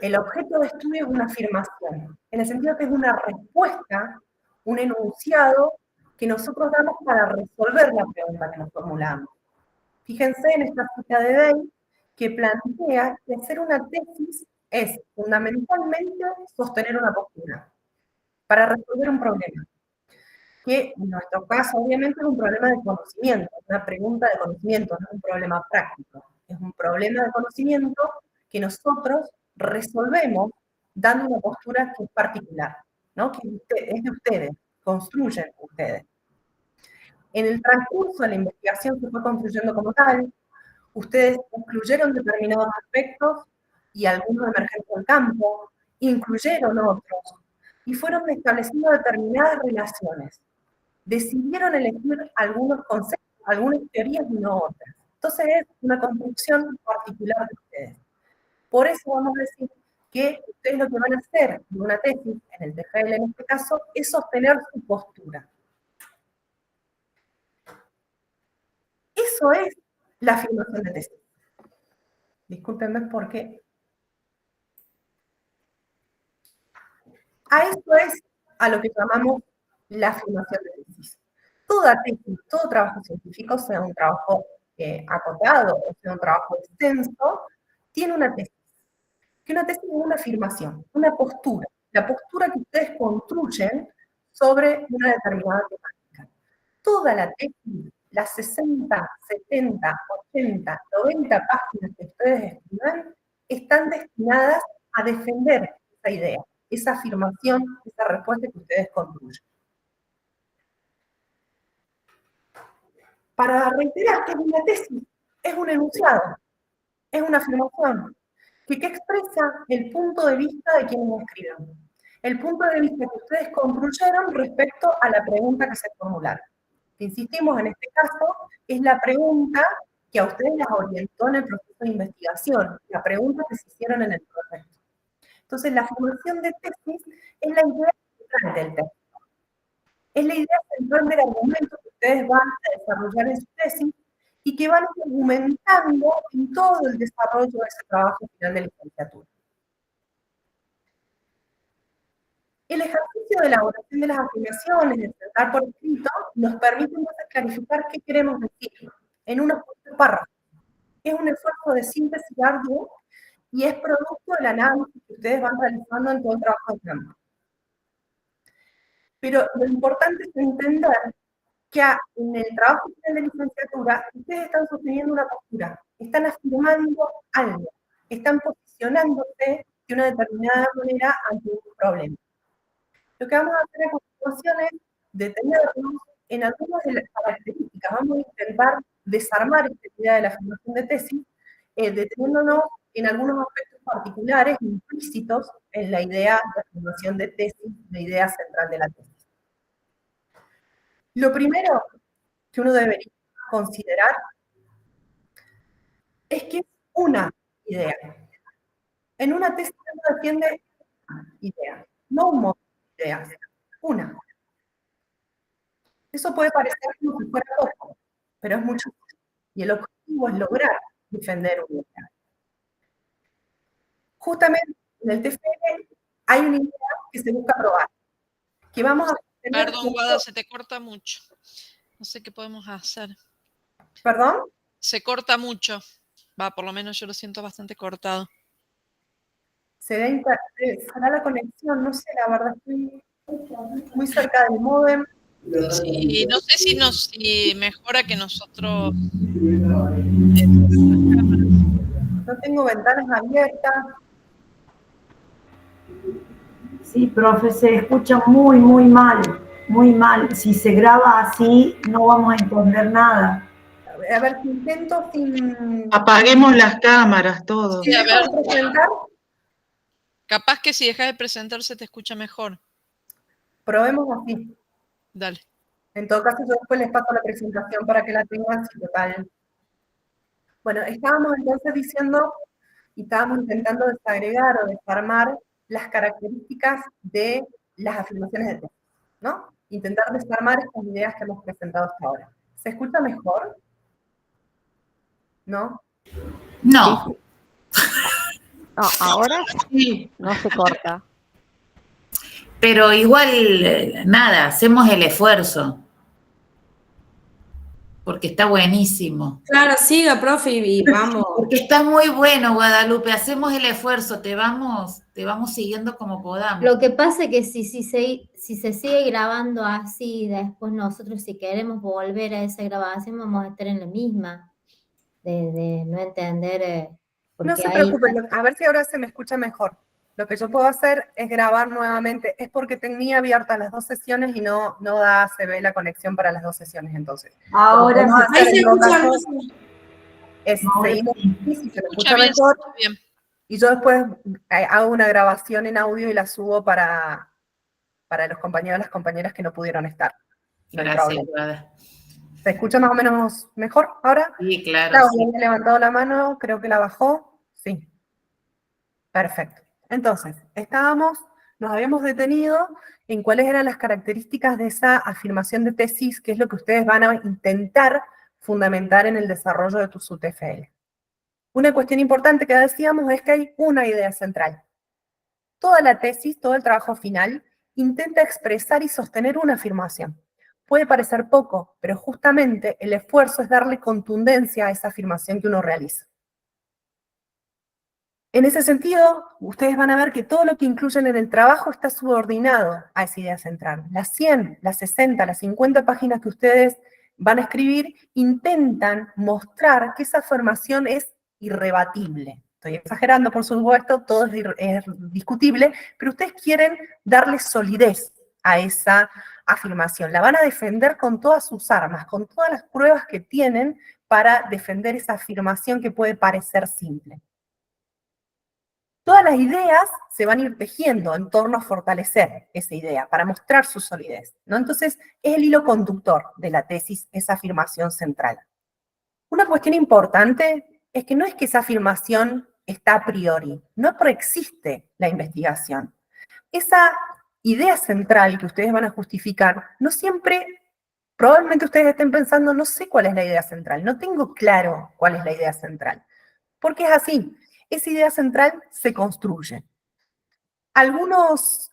Speaker 2: el objeto de estudio es una afirmación, en el sentido que es una respuesta, un enunciado que nosotros damos para resolver la pregunta que nos formulamos. Fíjense en esta cita de Day, que plantea que hacer una tesis es fundamentalmente sostener una postura para resolver un problema, que en nuestro caso obviamente es un problema de conocimiento, una pregunta de conocimiento, no es un problema práctico, es un problema de conocimiento que nosotros resolvemos dando una postura que es particular, ¿no? Que es de ustedes, construyen ustedes. En el transcurso de la investigación se fue construyendo como tal, ustedes incluyeron determinados aspectos y algunos emergentes del campo, incluyeron otros, y fueron estableciendo determinadas relaciones. Decidieron elegir algunos conceptos, algunas teorías y no otras. Entonces es una construcción particular de ustedes. Por eso vamos a decir que ustedes lo que van a hacer en una tesis, en el TFL en este caso, es sostener su postura. Eso es la afirmación de tesis. Discúlpenme porque a eso es a lo que llamamos la afirmación de tesis. Toda tesis, todo trabajo científico, sea un trabajo acotado o sea un trabajo extenso, tiene una tesis. Que una tesis es una afirmación, una postura. La postura que ustedes construyen sobre una determinada temática. Toda la tesis, las 60, 70, 80, 90 páginas que ustedes escriban, están destinadas a defender esa idea, esa afirmación, esa respuesta que ustedes construyen. Para reiterar que es una tesis, es un enunciado, es una afirmación, que expresa el punto de vista de quienes escriben, el punto de vista que ustedes construyeron respecto a la pregunta que se formularon. Insistimos, en este caso, es la pregunta que a ustedes las orientó en el proceso de investigación, la pregunta que se hicieron en el proyecto. Entonces, la formación de tesis es la idea central del texto. Es la idea central del argumento que ustedes van a desarrollar en su tesis y que van argumentando en todo el desarrollo de ese trabajo final de licenciatura. El ejercicio de elaboración de las afirmaciones, de sentar por escrito, nos permite entonces clarificar qué queremos decir en unos pocos párrafos. Es un esfuerzo de síntesis arduo y es producto del análisis que ustedes van realizando en todo el trabajo de campo. Pero lo importante es entender que en el trabajo final de licenciatura ustedes están sosteniendo una postura, están afirmando algo, están posicionándose de una determinada manera ante un problema. Lo que vamos a hacer a continuación es detenernos en algunas de las características. Vamos a intentar desarmar esta idea de la afirmación de tesis, deteniéndonos en algunos aspectos particulares implícitos en la idea de afirmación de tesis, la idea central de la tesis. Lo primero que uno debería considerar es que es una idea. En una tesis uno defiende una idea, no un montón de ideas, una. Eso puede parecer como si fuera poco, pero es mucho. Y el objetivo es lograr defender una idea. Justamente en el TFL hay una idea que se busca probar. Que vamos a tener.
Speaker 1: Perdón, Guada, se te corta mucho. No sé qué podemos hacer.
Speaker 2: ¿Perdón?
Speaker 1: Se corta mucho. Va, por lo menos yo lo siento bastante cortado.
Speaker 2: Será la conexión, no sé, la verdad, estoy muy cerca del módem.
Speaker 1: Sí, no sé si mejora que nosotros.
Speaker 2: No tengo ventanas abiertas.
Speaker 5: Sí, profe, se escucha muy, muy mal, muy mal. Si se graba así, no vamos a entender nada.
Speaker 2: A ver, si intento sin...
Speaker 21: Apaguemos las cámaras, todos.
Speaker 1: Sí, a ver.
Speaker 2: ¿Presentar?
Speaker 1: Capaz que si dejas de presentar se te escucha mejor.
Speaker 2: Probemos así.
Speaker 1: Dale.
Speaker 2: En todo caso, yo después les paso la presentación para que la tengan, si total. Bueno, estábamos entonces diciendo, y estábamos intentando desagregar o desarmar las características de las afirmaciones de tesis, ¿no? Intentar desarmar estas ideas que hemos presentado hasta ahora. ¿Se escucha mejor? ¿No?
Speaker 22: No.
Speaker 19: No, ahora sí, no se corta.
Speaker 22: Pero igual, nada, hacemos el esfuerzo. Porque está buenísimo.
Speaker 18: Claro, siga, profe, y vamos.
Speaker 22: Porque está muy bueno, Guadalupe. Hacemos el esfuerzo, te vamos siguiendo como podamos.
Speaker 13: Lo que pasa es que si se sigue grabando así, después nosotros si queremos volver a esa grabación vamos a estar en la misma, de no entender.
Speaker 2: No se preocupen, a ver si ahora se me escucha mejor. Lo que yo puedo hacer es grabar nuevamente. Es porque tenía abiertas las dos sesiones y no se ve la conexión para las dos sesiones, entonces.
Speaker 5: Ahora
Speaker 2: ahí se escucha
Speaker 1: bien.
Speaker 2: Si se me escucha mejor.
Speaker 1: Bien.
Speaker 2: Y yo después hago una grabación en audio y la subo para los compañeros y las compañeras que no pudieron estar. No hay problema. ¿Se escucha más o menos mejor ahora?
Speaker 22: Sí, claro.
Speaker 2: Claudia ha levantado la mano, creo que la bajó. Sí. Perfecto. Entonces, nos habíamos detenido en cuáles eran las características de esa afirmación de tesis, que es lo que ustedes van a intentar fundamentar en el desarrollo de su TFL. Una cuestión importante que decíamos es que hay una idea central. Toda la tesis, todo el trabajo final, intenta expresar y sostener una afirmación. Puede parecer poco, pero justamente el esfuerzo es darle contundencia a esa afirmación que uno realiza. En ese sentido, ustedes van a ver que todo lo que incluyen en el trabajo está subordinado a esa idea central. Las 100, las 60, las 50 páginas que ustedes van a escribir intentan mostrar que esa afirmación es irrebatible. Estoy exagerando, por supuesto, todo es discutible, pero ustedes quieren darle solidez a esa afirmación. La van a defender con todas sus armas, con todas las pruebas que tienen para defender esa afirmación que puede parecer simple. Todas las ideas se van a ir tejiendo en torno a fortalecer esa idea, para mostrar su solidez, ¿no? Entonces, es el hilo conductor de la tesis, esa afirmación central. Una cuestión importante es que no es que esa afirmación está a priori, no preexiste la investigación. Esa idea central que ustedes van a justificar, no siempre, probablemente ustedes estén pensando, no sé cuál es la idea central, no tengo claro cuál es la idea central. Porque es así. Esa idea central se construye. Algunos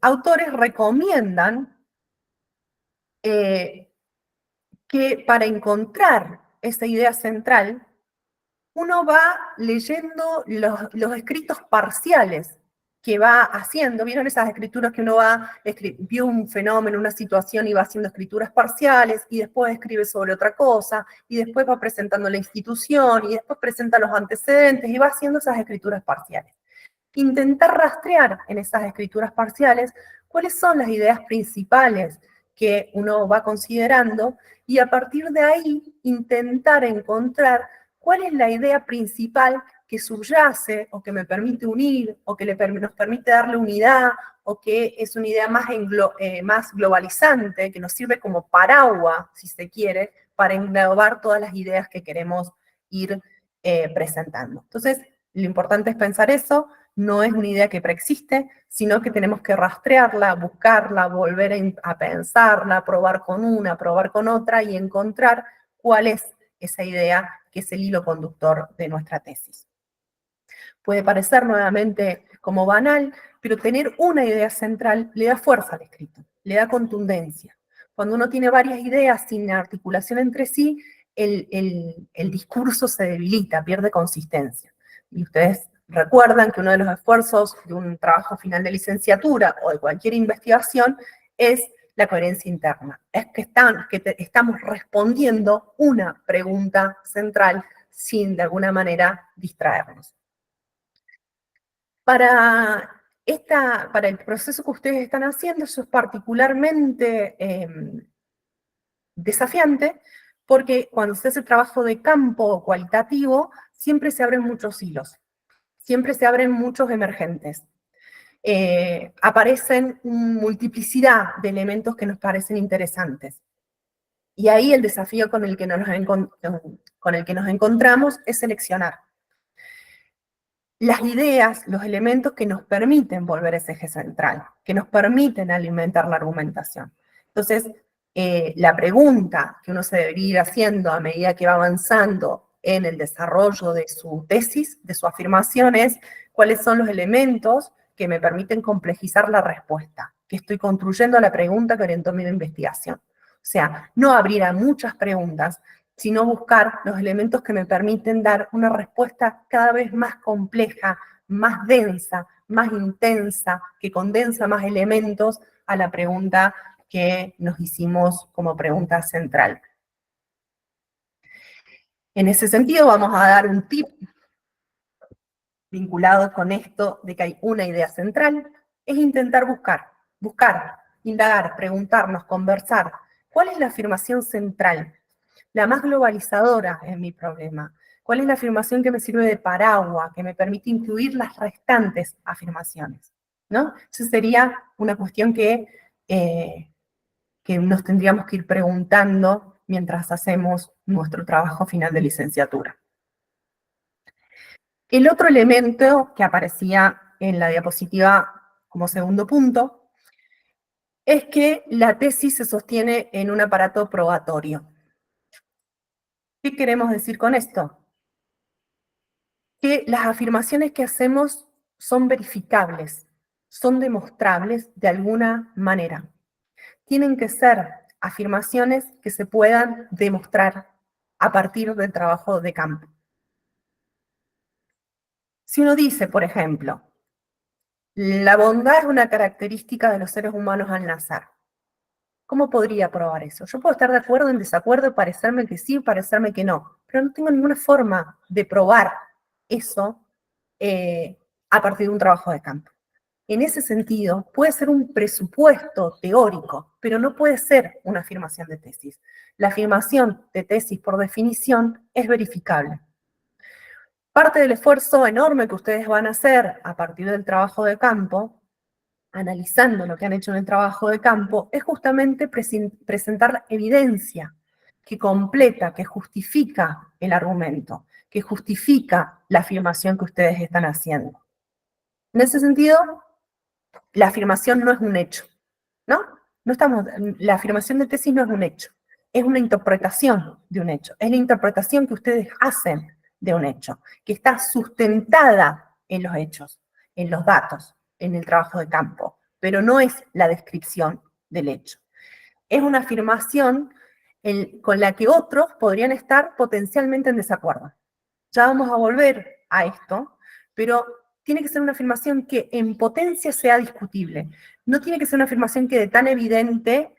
Speaker 2: autores recomiendan que para encontrar esa idea central, uno va leyendo los escritos parciales que va haciendo. ¿Vieron esas escrituras que uno vio un fenómeno, una situación y va haciendo escrituras parciales y después escribe sobre otra cosa y después va presentando la institución y después presenta los antecedentes y va haciendo esas escrituras parciales? intentar rastrear en esas escrituras parciales cuáles son las ideas principales que uno va considerando y a partir de ahí intentar encontrar cuál es la idea principal que subyace o que me permite unir o que nos permite darle unidad o que es una idea más globalizante, que nos sirve como paraguas, si se quiere, para englobar todas las ideas que queremos ir presentando. Entonces, lo importante es pensar eso, no es una idea que preexiste, sino que tenemos que rastrearla, buscarla, volver a pensarla, probar con una, probar con otra y encontrar cuál es esa idea que es el hilo conductor de nuestra tesis. Puede parecer nuevamente como banal, pero tener una idea central le da fuerza al escrito, le da contundencia. Cuando uno tiene varias ideas sin articulación entre sí, el discurso se debilita, pierde consistencia. Y ustedes recuerdan que uno de los esfuerzos de un trabajo final de licenciatura o de cualquier investigación es la coherencia interna. Es que estamos respondiendo una pregunta central sin de alguna manera distraernos. Para el proceso que ustedes están haciendo, eso es particularmente desafiante, porque cuando se hace trabajo de campo cualitativo, siempre se abren muchos hilos, siempre se abren muchos emergentes. Aparecen multiplicidad de elementos que nos parecen interesantes. Y ahí el desafío con el que nos encontramos es seleccionar las ideas, los elementos que nos permiten volver a ese eje central, que nos permiten alimentar la argumentación. Entonces, la pregunta que uno se debería ir haciendo a medida que va avanzando en el desarrollo de su tesis, de su afirmación, es cuáles son los elementos que me permiten complejizar la respuesta, que estoy construyendo la pregunta que orientó mi investigación. O sea, no abrir a muchas preguntas, sino buscar los elementos que me permiten dar una respuesta cada vez más compleja, más densa, más intensa, que condensa más elementos a la pregunta que nos hicimos como pregunta central. En ese sentido, vamos a dar un tip vinculado con esto de que hay una idea central, es intentar buscar, indagar, preguntarnos, conversar. ¿Cuál es la afirmación central? La más globalizadora en mi problema. ¿Cuál es la afirmación que me sirve de paraguas, que me permite incluir las restantes afirmaciones? ¿No? Esa sería una cuestión que nos tendríamos que ir preguntando mientras hacemos nuestro trabajo final de licenciatura. El otro elemento que aparecía en la diapositiva como segundo punto es que la tesis se sostiene en un aparato probatorio. ¿Qué queremos decir con esto? Que las afirmaciones que hacemos son verificables, son demostrables de alguna manera. Tienen que ser afirmaciones que se puedan demostrar a partir del trabajo de campo. Si uno dice, por ejemplo, la bondad es una característica de los seres humanos al nacer, ¿cómo podría probar eso? Yo puedo estar de acuerdo, en desacuerdo, parecerme que sí, parecerme que no, pero no tengo ninguna forma de probar eso a partir de un trabajo de campo. En ese sentido, puede ser un presupuesto teórico, pero no puede ser una afirmación de tesis. La afirmación de tesis, por definición, es verificable. Parte del esfuerzo enorme que ustedes van a hacer a partir del trabajo de campo, analizando lo que han hecho en el trabajo de campo, es justamente presentar evidencia que completa, que justifica el argumento, que justifica la afirmación que ustedes están haciendo. En ese sentido, la afirmación no es un hecho, ¿no? La afirmación de tesis no es un hecho, es una interpretación de un hecho, es la interpretación que ustedes hacen de un hecho, que está sustentada en los hechos, en los datos, en el trabajo de campo, pero no es la descripción del hecho. Es una afirmación con la que otros podrían estar potencialmente en desacuerdo. Ya vamos a volver a esto, pero tiene que ser una afirmación que en potencia sea discutible. No tiene que ser una afirmación que de tan evidente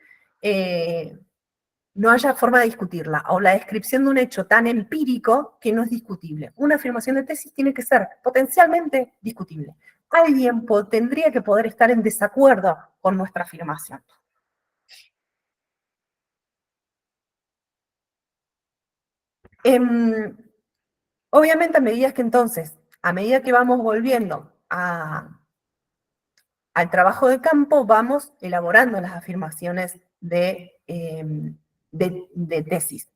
Speaker 2: no haya forma de discutirla, o la descripción de un hecho tan empírico que no es discutible. Una afirmación de tesis tiene que ser potencialmente discutible. alguien tendría que poder estar en desacuerdo con nuestra afirmación. Obviamente, a medida que vamos volviendo al trabajo de campo, vamos elaborando las afirmaciones de tesis.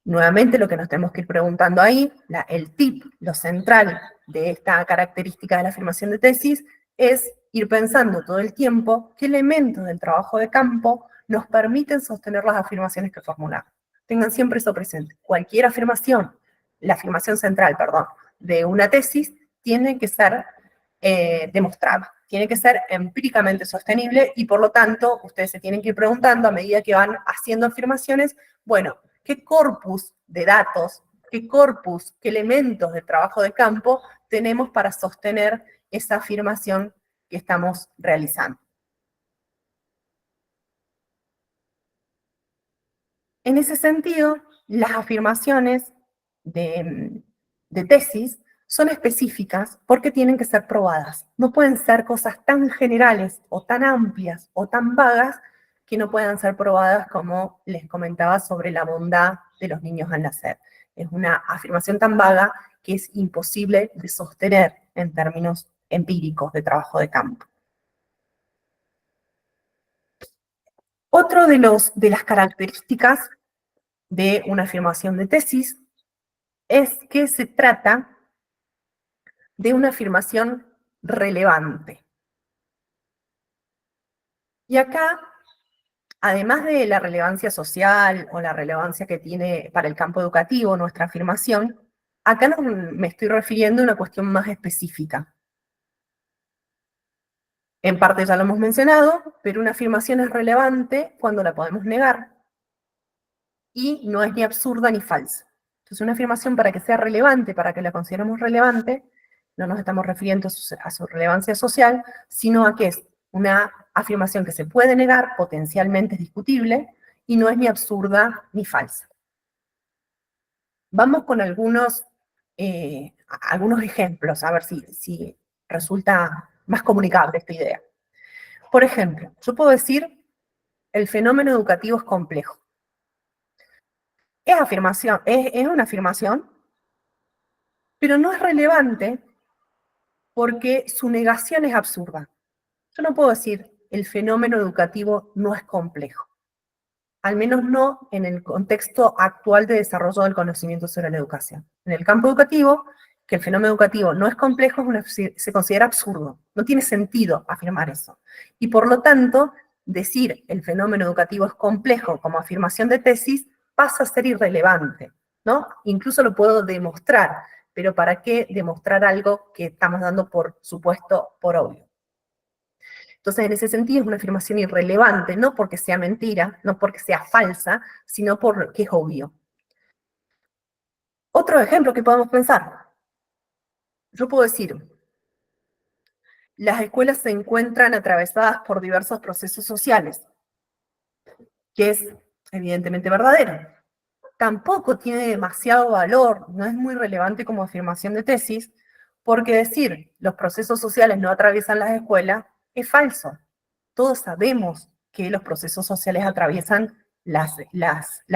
Speaker 2: Nuevamente, lo que nos tenemos que ir preguntando ahí, el tip, lo central de esta característica de la afirmación de tesis, es ir pensando todo el tiempo qué elementos del trabajo de campo nos permiten sostener las afirmaciones que formulamos. Tengan siempre eso presente. Cualquier afirmación, la afirmación central, perdón, de una tesis, tiene que ser demostrada, tiene que ser empíricamente sostenible y por lo tanto ustedes se tienen que ir preguntando a medida que van haciendo afirmaciones, bueno, ¿qué corpus de datos, qué elementos de trabajo de campo tenemos para sostener esa afirmación que estamos realizando? En ese sentido, las afirmaciones de tesis son específicas porque tienen que ser probadas. No pueden ser cosas tan generales o tan amplias o tan vagas que no puedan ser probadas, como les comentaba sobre la bondad de los niños al nacer. Es una afirmación tan vaga que es imposible de sostener en términos empíricos de trabajo de campo. Otro de las características de una afirmación de tesis es que se trata de una afirmación relevante. Y acá, además de la relevancia social o la relevancia que tiene para el campo educativo nuestra afirmación, acá me estoy refiriendo a una cuestión más específica. En parte ya lo hemos mencionado, pero una afirmación es relevante cuando la podemos negar y no es ni absurda ni falsa. Entonces, una afirmación, para que sea relevante, para que la consideremos relevante, no nos estamos refiriendo a su relevancia social, sino a que es una afirmación que se puede negar, potencialmente es discutible, y no es ni absurda ni falsa. Vamos con algunos ejemplos, a ver si resulta más comunicable esta idea. Por ejemplo, yo puedo decir, el fenómeno educativo es complejo. Es una afirmación, pero no es relevante porque su negación es absurda. Yo no puedo decir, el fenómeno educativo no es complejo. Al menos no en el contexto actual de desarrollo del conocimiento sobre la educación. En el campo educativo, que el fenómeno educativo no es complejo, se considera absurdo. No tiene sentido afirmar eso. Y por lo tanto, decir el fenómeno educativo es complejo como afirmación de tesis pasa a ser irrelevante, ¿no? Incluso lo puedo demostrar, pero ¿para qué demostrar algo que estamos dando por supuesto, por obvio? Entonces, en ese sentido, es una afirmación irrelevante, no porque sea mentira, no porque sea falsa, sino porque es obvio. Otro ejemplo que podemos pensar. Yo puedo decir, las escuelas se encuentran atravesadas por diversos procesos sociales, que es evidentemente verdadero. Tampoco tiene demasiado valor, no es muy relevante como afirmación de tesis, porque decir los procesos sociales no atraviesan las escuelas es falso. Todos sabemos que los procesos sociales atraviesan las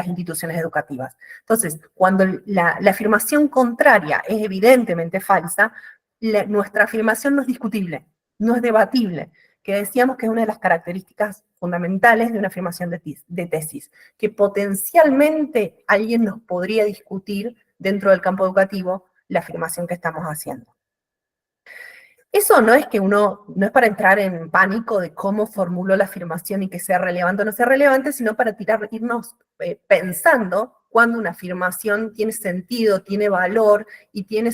Speaker 2: instituciones educativas. Entonces, cuando la afirmación contraria es evidentemente falsa, nuestra afirmación no es discutible, no es debatible, que decíamos que es una de las características fundamentales de una afirmación de tesis, que potencialmente alguien nos podría discutir dentro del campo educativo la afirmación que estamos haciendo. Eso no es no es para entrar en pánico de cómo formulo la afirmación y que sea relevante o no sea relevante, sino para irnos pensando cuando una afirmación tiene sentido, tiene valor y tiene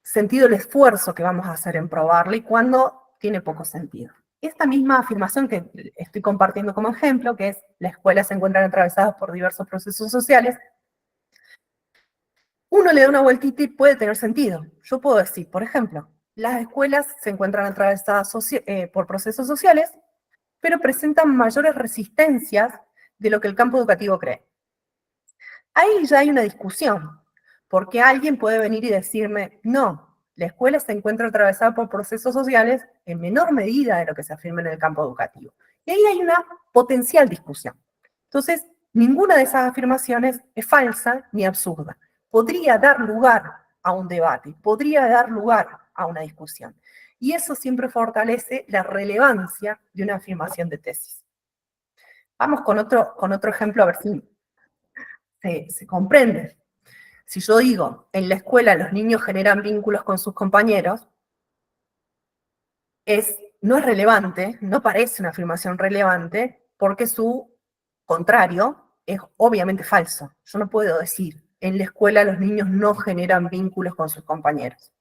Speaker 2: sentido el esfuerzo que vamos a hacer en probarla y cuando tiene poco sentido. Esta misma afirmación que estoy compartiendo como ejemplo, que es las escuelas se encuentran atravesadas por diversos procesos sociales, uno le da una vueltita y puede tener sentido. Yo puedo decir, por ejemplo, las escuelas se encuentran atravesadas por procesos sociales, pero presentan mayores resistencias de lo que el campo educativo cree. Ahí ya hay una discusión, Porque alguien puede venir y decirme, no, la escuela se encuentra atravesada por procesos sociales en menor medida de lo que se afirma en el campo educativo. Y ahí hay una potencial discusión. Entonces, ninguna de esas afirmaciones es falsa ni absurda. Podría dar lugar a un debate, podría dar lugar a una discusión. Y eso siempre fortalece la relevancia de una afirmación de tesis. Vamos con otro ejemplo a ver si se comprende. Si yo digo, en la escuela los niños generan vínculos con sus compañeros, no es relevante, no parece una afirmación relevante, porque su contrario es obviamente falso. Yo no puedo decir, en la escuela los niños no generan vínculos con sus compañeros,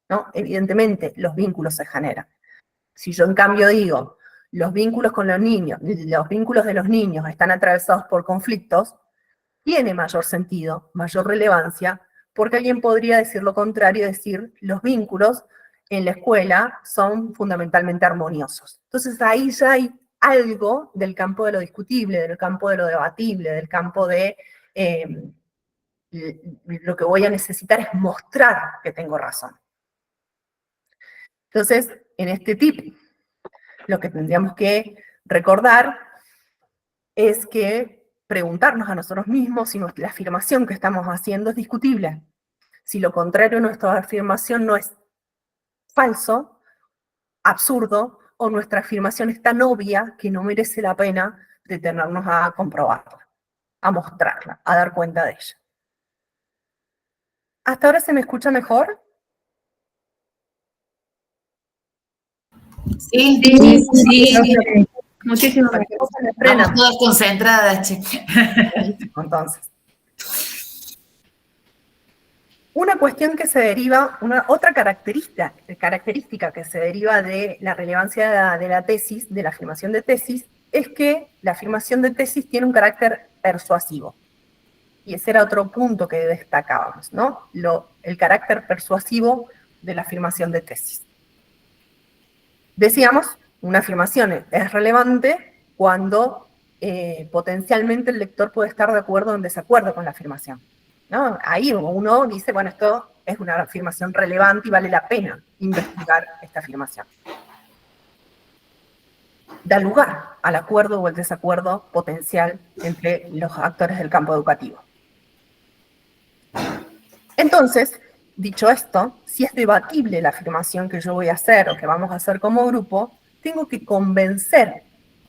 Speaker 2: ¿no? Evidentemente, los vínculos se generan. Si yo en cambio digo, los vínculos con los niños, los vínculos de los niños están atravesados por conflictos, tiene mayor sentido, mayor relevancia, porque alguien podría decir lo contrario, decir, los vínculos en la escuela son fundamentalmente armoniosos. Entonces ahí ya hay algo del campo de lo discutible, del campo de lo debatible, del campo de lo que voy a necesitar es mostrar que tengo razón. Entonces, en este tip, lo que tendríamos que recordar es que preguntarnos a nosotros mismos si la afirmación que estamos haciendo es discutible. Si lo contrario a nuestra afirmación no es falso, absurdo, o nuestra afirmación es tan obvia que no merece la pena detenernos a comprobarla, a mostrarla, a dar cuenta de ella. ¿Hasta ahora se me escucha mejor?
Speaker 22: Sí.
Speaker 17: Muchísimas
Speaker 22: gracias. Estamos todas concentradas, che.
Speaker 2: Entonces, una cuestión que se deriva, otra característica que se deriva de la relevancia de la tesis, de la afirmación de tesis, es que la afirmación de tesis tiene un carácter persuasivo. Y ese era otro punto que destacábamos, ¿no? El carácter persuasivo de la afirmación de tesis. Decíamos, una afirmación es relevante cuando potencialmente el lector puede estar de acuerdo o en desacuerdo con la afirmación, ¿no? Ahí uno dice, bueno, esto es una afirmación relevante y vale la pena investigar esta afirmación. Da lugar al acuerdo o el desacuerdo potencial entre los actores del campo educativo. Entonces, dicho esto, si es debatible la afirmación que yo voy a hacer o que vamos a hacer como grupo, tengo que convencer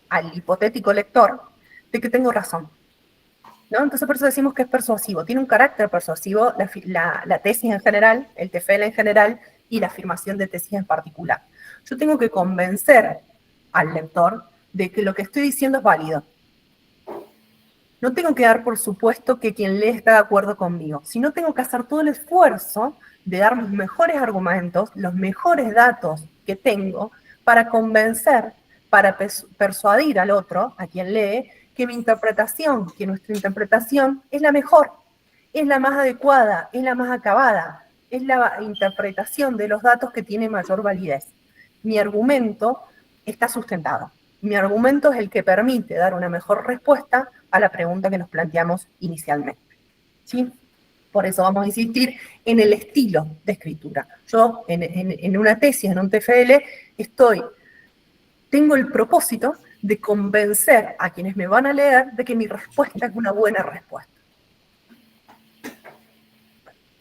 Speaker 2: al hipotético lector de que tengo razón, ¿no? Entonces por eso decimos que es persuasivo, tiene un carácter persuasivo la tesis en general, el TFL en general y la afirmación de tesis en particular. Yo tengo que convencer al lector de que lo que estoy diciendo es válido. No tengo que dar por supuesto que quien lee está de acuerdo conmigo, sino tengo que hacer todo el esfuerzo de dar los mejores argumentos, los mejores datos que tengo para convencer, para persuadir al otro, a quien lee, que mi interpretación, que nuestra interpretación es la mejor, es la más adecuada, es la más acabada, es la interpretación de los datos que tiene mayor validez. Mi argumento está sustentado. Mi argumento es el que permite dar una mejor respuesta a la pregunta que nos planteamos inicialmente, ¿sí? Por eso vamos a insistir en el estilo de escritura. Yo, en una tesis, en un TFL, tengo el propósito de convencer a quienes me van a leer de que mi respuesta es una buena respuesta.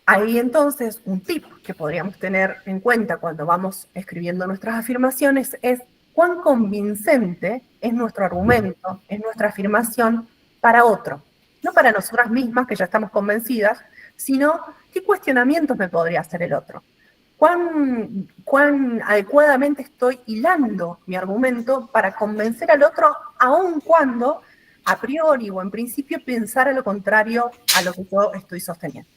Speaker 2: Ahí entonces, un tip que podríamos tener en cuenta cuando vamos escribiendo nuestras afirmaciones es cuán convincente es nuestro argumento, es nuestra afirmación para otro. No para nosotras mismas, que ya estamos convencidas, sino qué cuestionamientos me podría hacer el otro. Cuán adecuadamente estoy hilando mi argumento para convencer al otro, aun cuando a priori o en principio pensara lo contrario a lo que yo estoy sosteniendo.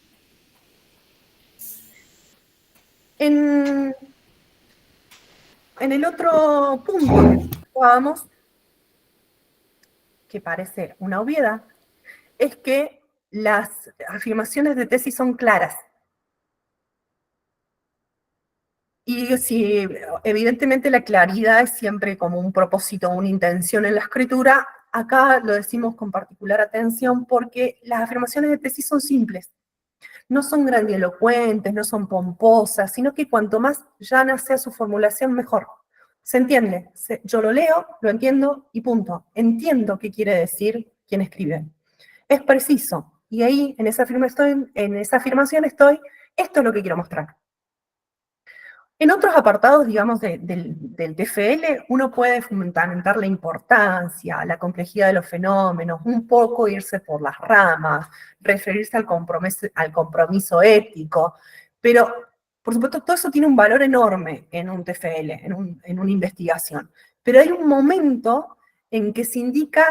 Speaker 2: En el otro punto que hablábamos, que parece una obviedad, es que las afirmaciones de tesis son claras. Y si evidentemente la claridad es siempre como un propósito, una intención en la escritura, acá lo decimos con particular atención porque las afirmaciones de tesis son simples. no son grandilocuentes, no son pomposas, sino que cuanto más llana sea su formulación, mejor. ¿Se entiende? Yo lo leo, lo entiendo y punto. Entiendo qué quiere decir quien escribe. Es preciso. Y ahí, en esa afirmación estoy, esto es lo que quiero mostrar. En otros apartados, digamos, del TFL, uno puede fundamentar la importancia, la complejidad de los fenómenos, un poco irse por las ramas, referirse al compromiso ético, pero, por supuesto, todo eso tiene un valor enorme en un TFL, en una investigación. Pero hay un momento en que se indica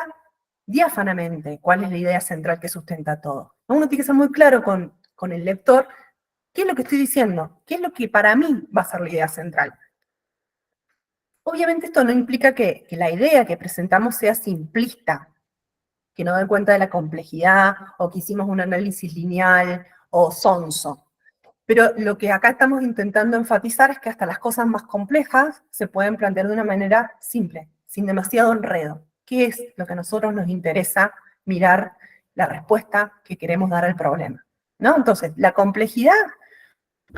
Speaker 2: diáfanamente cuál es la idea central que sustenta todo. Uno tiene que ser muy claro con el lector. ¿Qué es lo que estoy diciendo? ¿Qué es lo que para mí va a ser la idea central? Obviamente esto no implica que la idea que presentamos sea simplista, que no dé cuenta de la complejidad, o que hicimos un análisis lineal, o sonso. Pero lo que acá estamos intentando enfatizar es que hasta las cosas más complejas se pueden plantear de una manera simple, sin demasiado enredo. ¿Qué es lo que a nosotros nos interesa mirar la respuesta que queremos dar al problema? ¿No? Entonces, la complejidad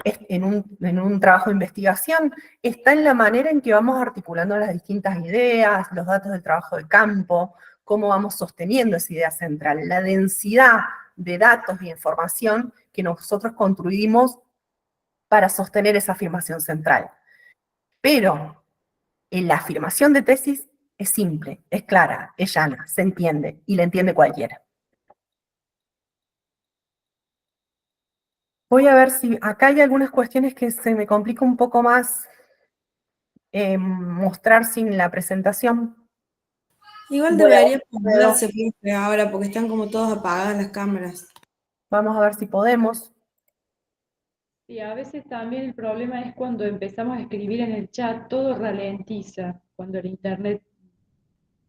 Speaker 2: en un trabajo de investigación, está en la manera en que vamos articulando las distintas ideas, los datos del trabajo de campo, cómo vamos sosteniendo esa idea central, la densidad de datos y información que nosotros construimos para sostener esa afirmación central. Pero en la afirmación de tesis es simple, es clara, es llana, se entiende, y la entiende cualquiera. Voy a ver si acá hay algunas cuestiones que se me complica un poco más mostrar sin la presentación.
Speaker 18: Igual debería ponerse ahora porque están como todas apagadas las cámaras.
Speaker 2: Vamos a ver si podemos.
Speaker 4: Y a veces también el problema es cuando empezamos a escribir en el chat, todo ralentiza, cuando el internet,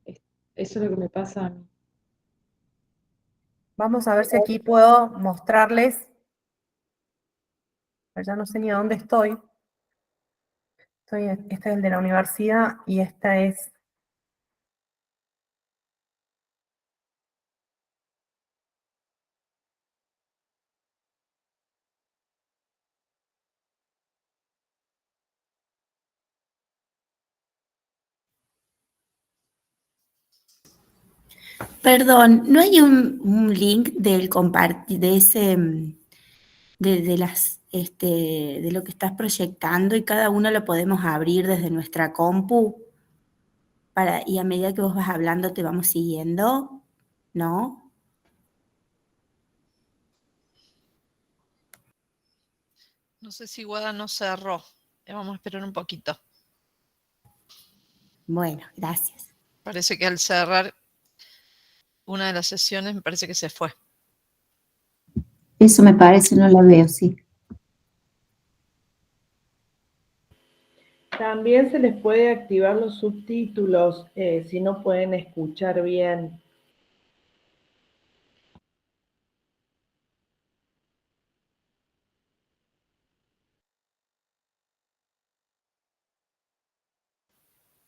Speaker 4: eso es lo que me pasa a mí.
Speaker 2: Vamos a ver si aquí puedo mostrarles. Ya no sé ni a dónde estoy. Este es el de la universidad y esta es...
Speaker 6: Perdón, ¿no hay un link del compartir de ese de lo que estás proyectando y cada uno lo podemos abrir desde nuestra compu y a medida que vos vas hablando te vamos siguiendo? ¿No?
Speaker 1: No sé si Guada no cerró. Vamos a esperar un poquito.
Speaker 6: Bueno, gracias.
Speaker 1: Parece que al cerrar una de las sesiones me parece que se fue.
Speaker 7: Eso me parece, no la veo, sí.
Speaker 16: También se les puede activar los subtítulos si no pueden escuchar bien.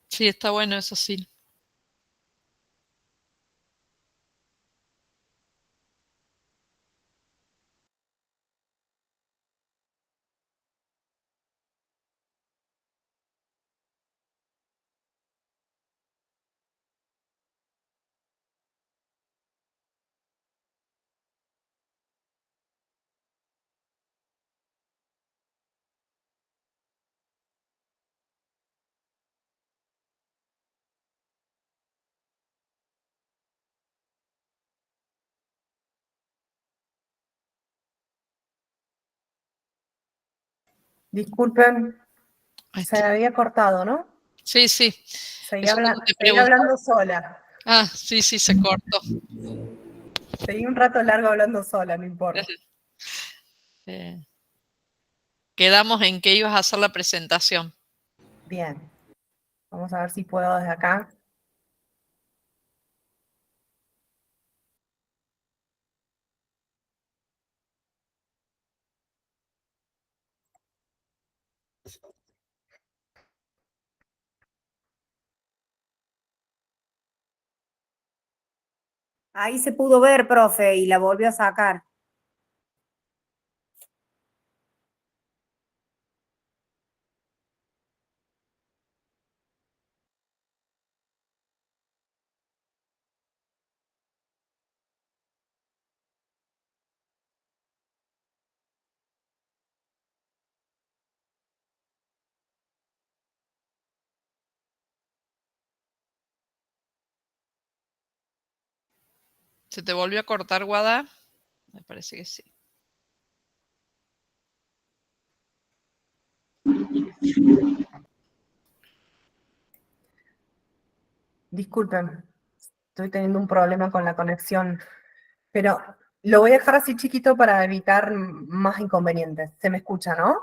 Speaker 1: Sí, está bueno eso, sí.
Speaker 2: Disculpen, se había cortado, ¿no?
Speaker 1: Sí, sí.
Speaker 2: Seguí hablando sola.
Speaker 1: Ah, sí, sí, se cortó.
Speaker 2: Seguí un rato largo hablando sola, no importa.
Speaker 1: Quedamos en que ibas a hacer la presentación.
Speaker 2: Bien. Vamos a ver si puedo desde acá.
Speaker 23: Ahí se pudo ver, profe, y la volvió a sacar.
Speaker 1: ¿Se te volvió a cortar, Guada? Me parece que sí.
Speaker 2: Disculpen, estoy teniendo un problema con la conexión, pero lo voy a dejar así chiquito para evitar más inconvenientes. ¿Se me escucha, no?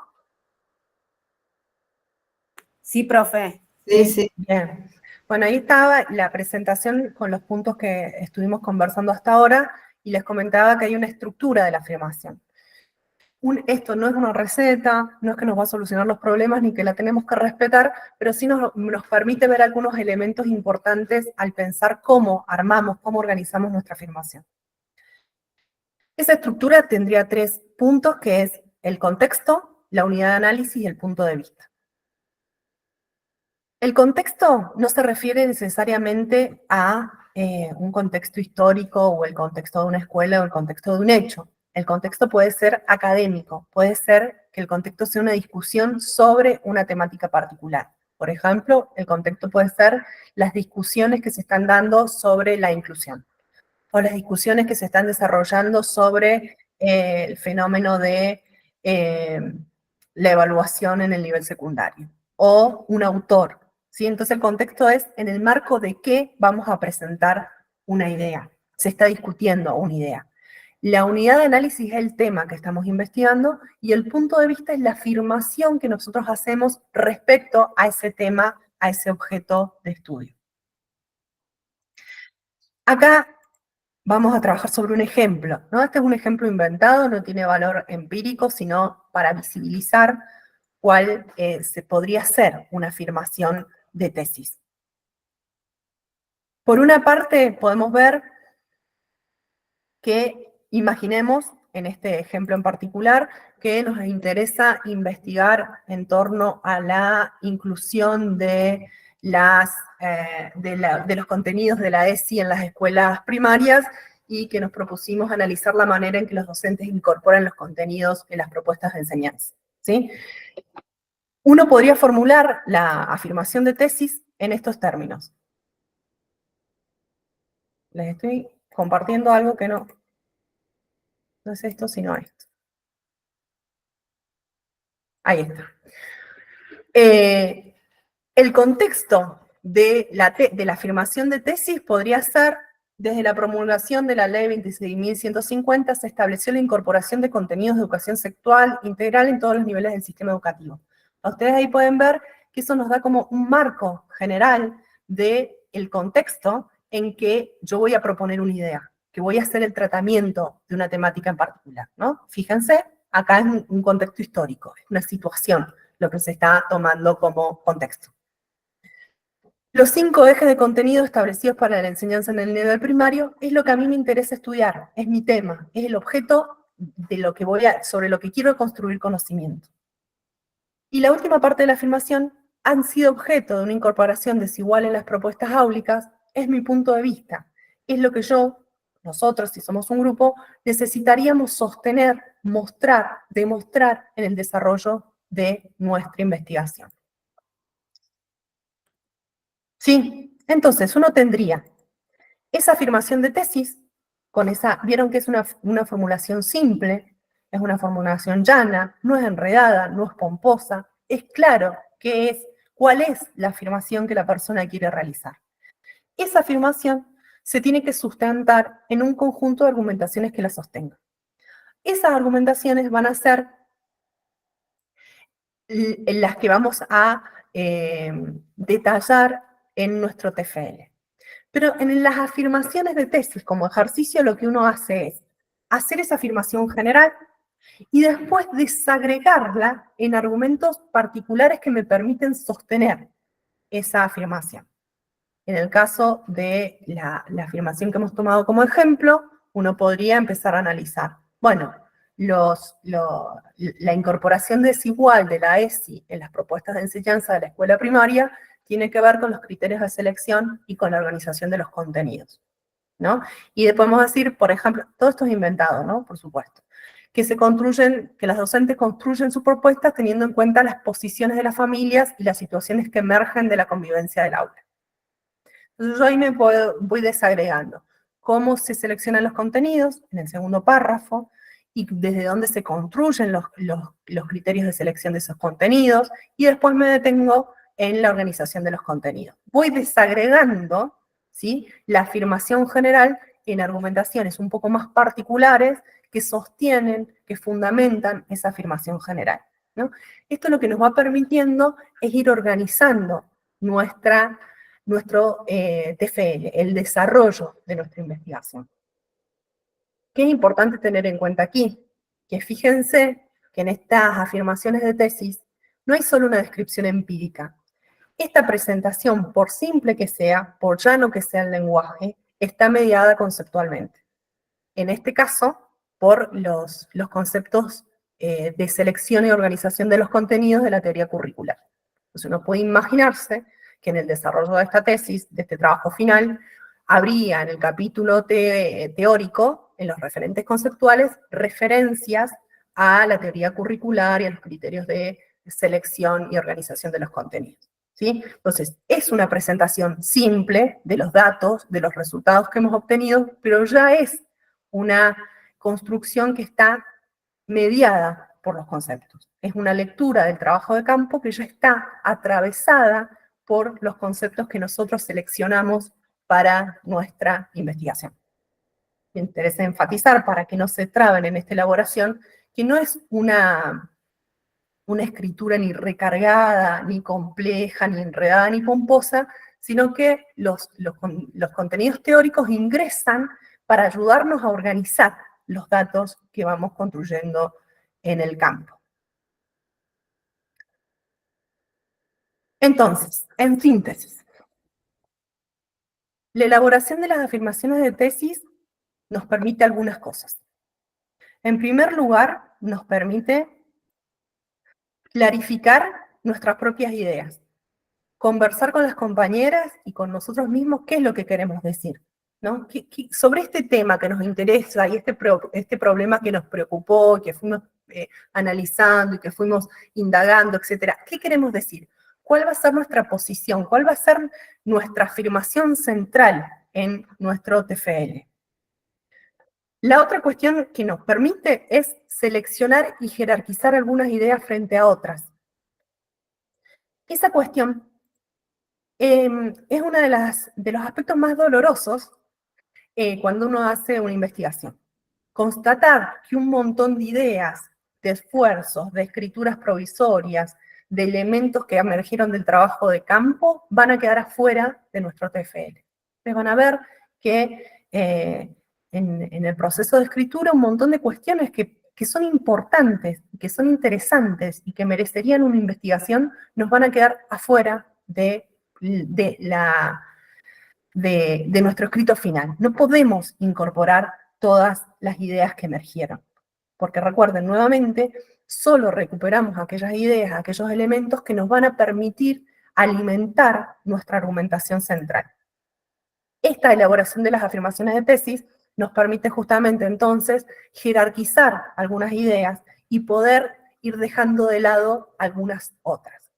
Speaker 15: Sí, profe.
Speaker 2: Sí. Bien. Bueno, ahí estaba la presentación con los puntos que estuvimos conversando hasta ahora y les comentaba que hay una estructura de la afirmación. Esto no es una receta, no es que nos va a solucionar los problemas ni que la tenemos que respetar, pero sí nos permite ver algunos elementos importantes al pensar cómo armamos, cómo organizamos nuestra afirmación. Esa estructura tendría 3 puntos, que es el contexto, la unidad de análisis y el punto de vista. El contexto no se refiere necesariamente a un contexto histórico o el contexto de una escuela o el contexto de un hecho. El contexto puede ser académico, puede ser que el contexto sea una discusión sobre una temática particular. Por ejemplo, el contexto puede ser las discusiones que se están dando sobre la inclusión, o las discusiones que se están desarrollando sobre el fenómeno de la evaluación en el nivel secundario, o un autor, ¿sí? Entonces el contexto es en el marco de qué vamos a presentar una idea. Se está discutiendo una idea. La unidad de análisis es el tema que estamos investigando y el punto de vista es la afirmación que nosotros hacemos respecto a ese tema, a ese objeto de estudio. Acá vamos a trabajar sobre un ejemplo, ¿no? Este es un ejemplo inventado, no tiene valor empírico, sino para visibilizar cuál se podría ser una afirmación de tesis. Por una parte, podemos ver que imaginemos, en este ejemplo en particular, que nos interesa investigar en torno a la inclusión de los contenidos de la ESI en las escuelas primarias y que nos propusimos analizar la manera en que los docentes incorporan los contenidos en las propuestas de enseñanza, ¿sí? Uno podría formular la afirmación de tesis en estos términos. Les estoy compartiendo algo que no es esto, sino esto. Ahí está. El contexto de la afirmación de tesis podría ser, desde la promulgación de la ley 26.150, se estableció la incorporación de contenidos de educación sexual integral en todos los niveles del sistema educativo. Ustedes ahí pueden ver que eso nos da como un marco general del contexto en que yo voy a proponer una idea, que voy a hacer el tratamiento de una temática en particular, ¿no? Fíjense, acá es un contexto histórico, es una situación, lo que se está tomando como contexto. Los 5 ejes de contenido establecidos para la enseñanza en el nivel primario es lo que a mí me interesa estudiar, es mi tema, es el objeto de lo que sobre lo que quiero construir conocimiento. Y la última parte de la afirmación, han sido objeto de una incorporación desigual en las propuestas áulicas, es mi punto de vista, es lo que nosotros, si somos un grupo, necesitaríamos sostener, mostrar, demostrar en el desarrollo de nuestra investigación. Sí, entonces uno tendría esa afirmación de tesis, vieron que es una formulación simple, es una formulación llana, no es enredada, no es pomposa, es claro cuál es la afirmación que la persona quiere realizar. Esa afirmación se tiene que sustentar en un conjunto de argumentaciones que la sostengan. Esas argumentaciones van a ser las que vamos a detallar en nuestro TFL. Pero en las afirmaciones de tesis como ejercicio lo que uno hace es hacer esa afirmación general y después desagregarla en argumentos particulares que me permiten sostener esa afirmación. En el caso de la afirmación que hemos tomado como ejemplo, uno podría empezar a analizar, bueno, la incorporación desigual de la ESI en las propuestas de enseñanza de la escuela primaria tiene que ver con los criterios de selección y con la organización de los contenidos, ¿no? Y podemos decir, por ejemplo, todo esto es inventado, ¿no? Por supuesto, que las docentes construyen sus propuestas teniendo en cuenta las posiciones de las familias y las situaciones que emergen de la convivencia del aula. Entonces yo ahí voy desagregando. cómo se seleccionan los contenidos, en el segundo párrafo, y desde dónde se construyen los criterios de selección de esos contenidos, y después me detengo en la organización de los contenidos. Voy desagregando, ¿sí?, la afirmación general en argumentaciones un poco más particulares que sostienen, que fundamentan esa afirmación general, ¿no? Esto lo que nos va permitiendo es ir organizando nuestro TFL, el desarrollo de nuestra investigación. ¿Qué es importante tener en cuenta aquí? Que fíjense que en estas afirmaciones de tesis no hay solo una descripción empírica. Esta presentación, por simple que sea, por llano que sea el lenguaje, está mediada conceptualmente. En este caso, por los conceptos de selección y organización de los contenidos de la teoría curricular. Entonces uno puede imaginarse que en el desarrollo de esta tesis, de este trabajo final, habría en el capítulo teórico, en los referentes conceptuales, referencias a la teoría curricular y a los criterios de selección y organización de los contenidos, ¿sí? Entonces, es una presentación simple de los datos, de los resultados que hemos obtenido, pero ya es una construcción que está mediada por los conceptos. Es una lectura del trabajo de campo que ya está atravesada por los conceptos que nosotros seleccionamos para nuestra investigación. Me interesa enfatizar, para que no se traben en esta elaboración, que no es una escritura ni recargada, ni compleja, ni enredada, ni pomposa, sino que los contenidos teóricos ingresan para ayudarnos a organizar los datos que vamos construyendo en el campo. Entonces, en síntesis, la elaboración de las afirmaciones de tesis nos permite algunas cosas. En primer lugar, nos permite clarificar nuestras propias ideas, conversar con las compañeras y con nosotros mismos qué es lo que queremos decir, ¿no? Sobre este tema que nos interesa y este problema que nos preocupó, que fuimos analizando y que fuimos indagando, etcétera, ¿qué queremos decir? ¿Cuál va a ser nuestra posición? ¿Cuál va a ser nuestra afirmación central en nuestro TFL? La otra cuestión que nos permite es seleccionar y jerarquizar algunas ideas frente a otras. Esa cuestión es uno de los aspectos más dolorosos cuando uno hace una investigación. Constatar que un montón de ideas, de esfuerzos, de escrituras provisorias, de elementos que emergieron del trabajo de campo, van a quedar afuera de nuestro TFL. Ustedes van a ver que en el proceso de escritura un montón de cuestiones que son importantes, que son interesantes y que merecerían una investigación, nos van a quedar afuera de nuestro escrito final. No podemos incorporar todas las ideas que emergieron. Porque recuerden, nuevamente, solo recuperamos aquellas ideas, aquellos elementos que nos van a permitir alimentar nuestra argumentación central. Esta elaboración de las afirmaciones de tesis nos permite justamente entonces jerarquizar algunas ideas y poder ir dejando de lado algunas otras.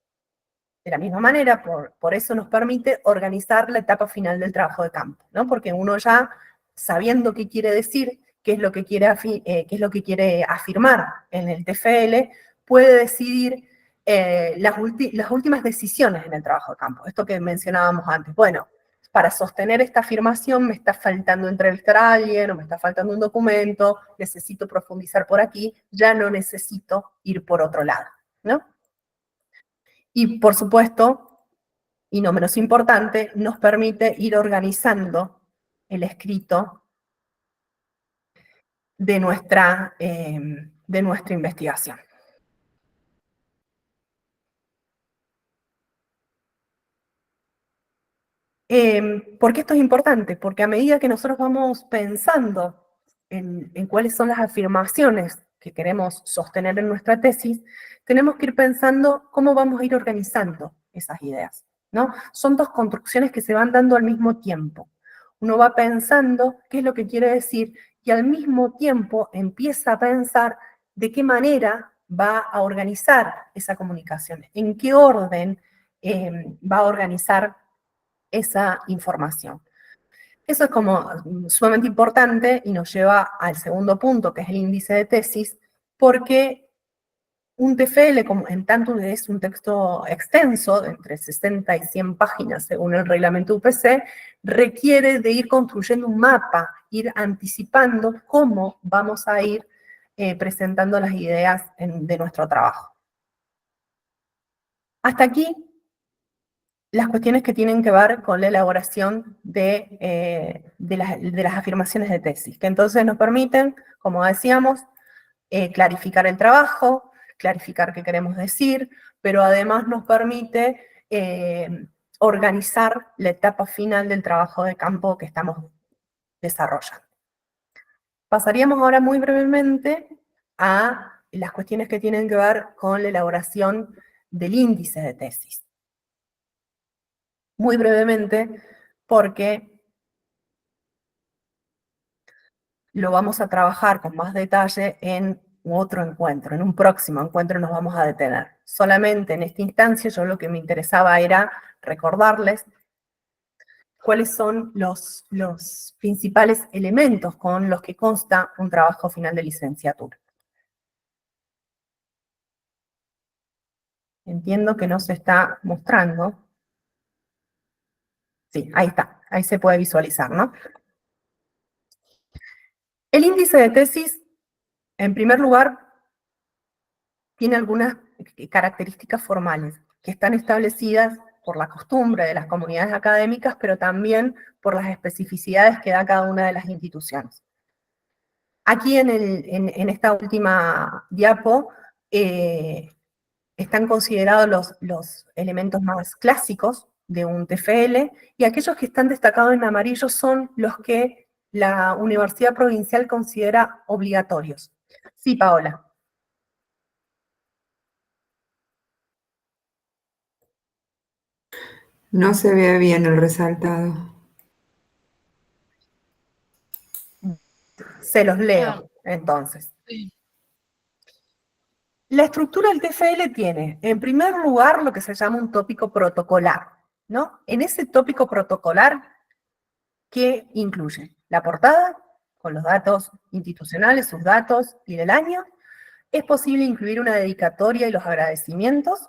Speaker 2: De la misma manera, por eso nos permite organizar la etapa final del trabajo de campo, ¿no? Porque uno ya, sabiendo qué quiere decir, qué es lo que quiere afirmar en el TFL, puede decidir las últimas decisiones en el trabajo de campo. Esto que mencionábamos antes. Bueno, para sostener esta afirmación me está faltando entrevistar a alguien, o me está faltando un documento, necesito profundizar por aquí, ya no necesito ir por otro lado, ¿no? Y por supuesto, y no menos importante, nos permite ir organizando el escrito de nuestra investigación. ¿Por qué esto es importante? Porque a medida que nosotros vamos pensando en cuáles son las afirmaciones que queremos sostener en nuestra tesis, tenemos que ir pensando cómo vamos a ir organizando esas ideas, ¿no? Son dos construcciones que se van dando al mismo tiempo. Uno va pensando qué es lo que quiere decir y al mismo tiempo empieza a pensar de qué manera va a organizar esa comunicación, en qué orden va a organizar esa información. Eso es como sumamente importante y nos lleva al segundo punto, que es el índice de tesis, porque un TFL, como en tanto es un texto extenso, de entre 60 y 100 páginas según el reglamento UPC, requiere de ir construyendo un mapa, ir anticipando cómo vamos a ir presentando las ideas de nuestro trabajo. Hasta aquí las cuestiones que tienen que ver con la elaboración de las afirmaciones de tesis, que entonces nos permiten, como decíamos, clarificar el trabajo, clarificar qué queremos decir, pero además nos permite organizar la etapa final del trabajo de campo que estamos desarrollando. Pasaríamos ahora muy brevemente a las cuestiones que tienen que ver con la elaboración del índice de tesis. Muy brevemente, porque lo vamos a trabajar con más detalle en otro encuentro, en un próximo encuentro nos vamos a detener. Solamente en esta instancia yo lo que me interesaba era recordarles cuáles son los principales elementos con los que consta un trabajo final de licenciatura. Entiendo que no se está mostrando. Sí, ahí está, ahí se puede visualizar, ¿no? El índice de tesis, en primer lugar, tiene algunas características formales que están establecidas por la costumbre de las comunidades académicas, pero también por las especificidades que da cada una de las instituciones. Aquí en esta última diapo están considerados los elementos más clásicos de un TFL, y aquellos que están destacados en amarillo son los que la Universidad Provincial considera obligatorios. Sí, Paola.
Speaker 14: No se ve bien el resaltado.
Speaker 2: Se los leo, entonces. La estructura del TFL tiene, en primer lugar, lo que se llama un tópico protocolar, ¿no? En ese tópico protocolar, ¿qué incluye? La portada, con los datos institucionales, sus datos y del año. Es posible incluir una dedicatoria y los agradecimientos.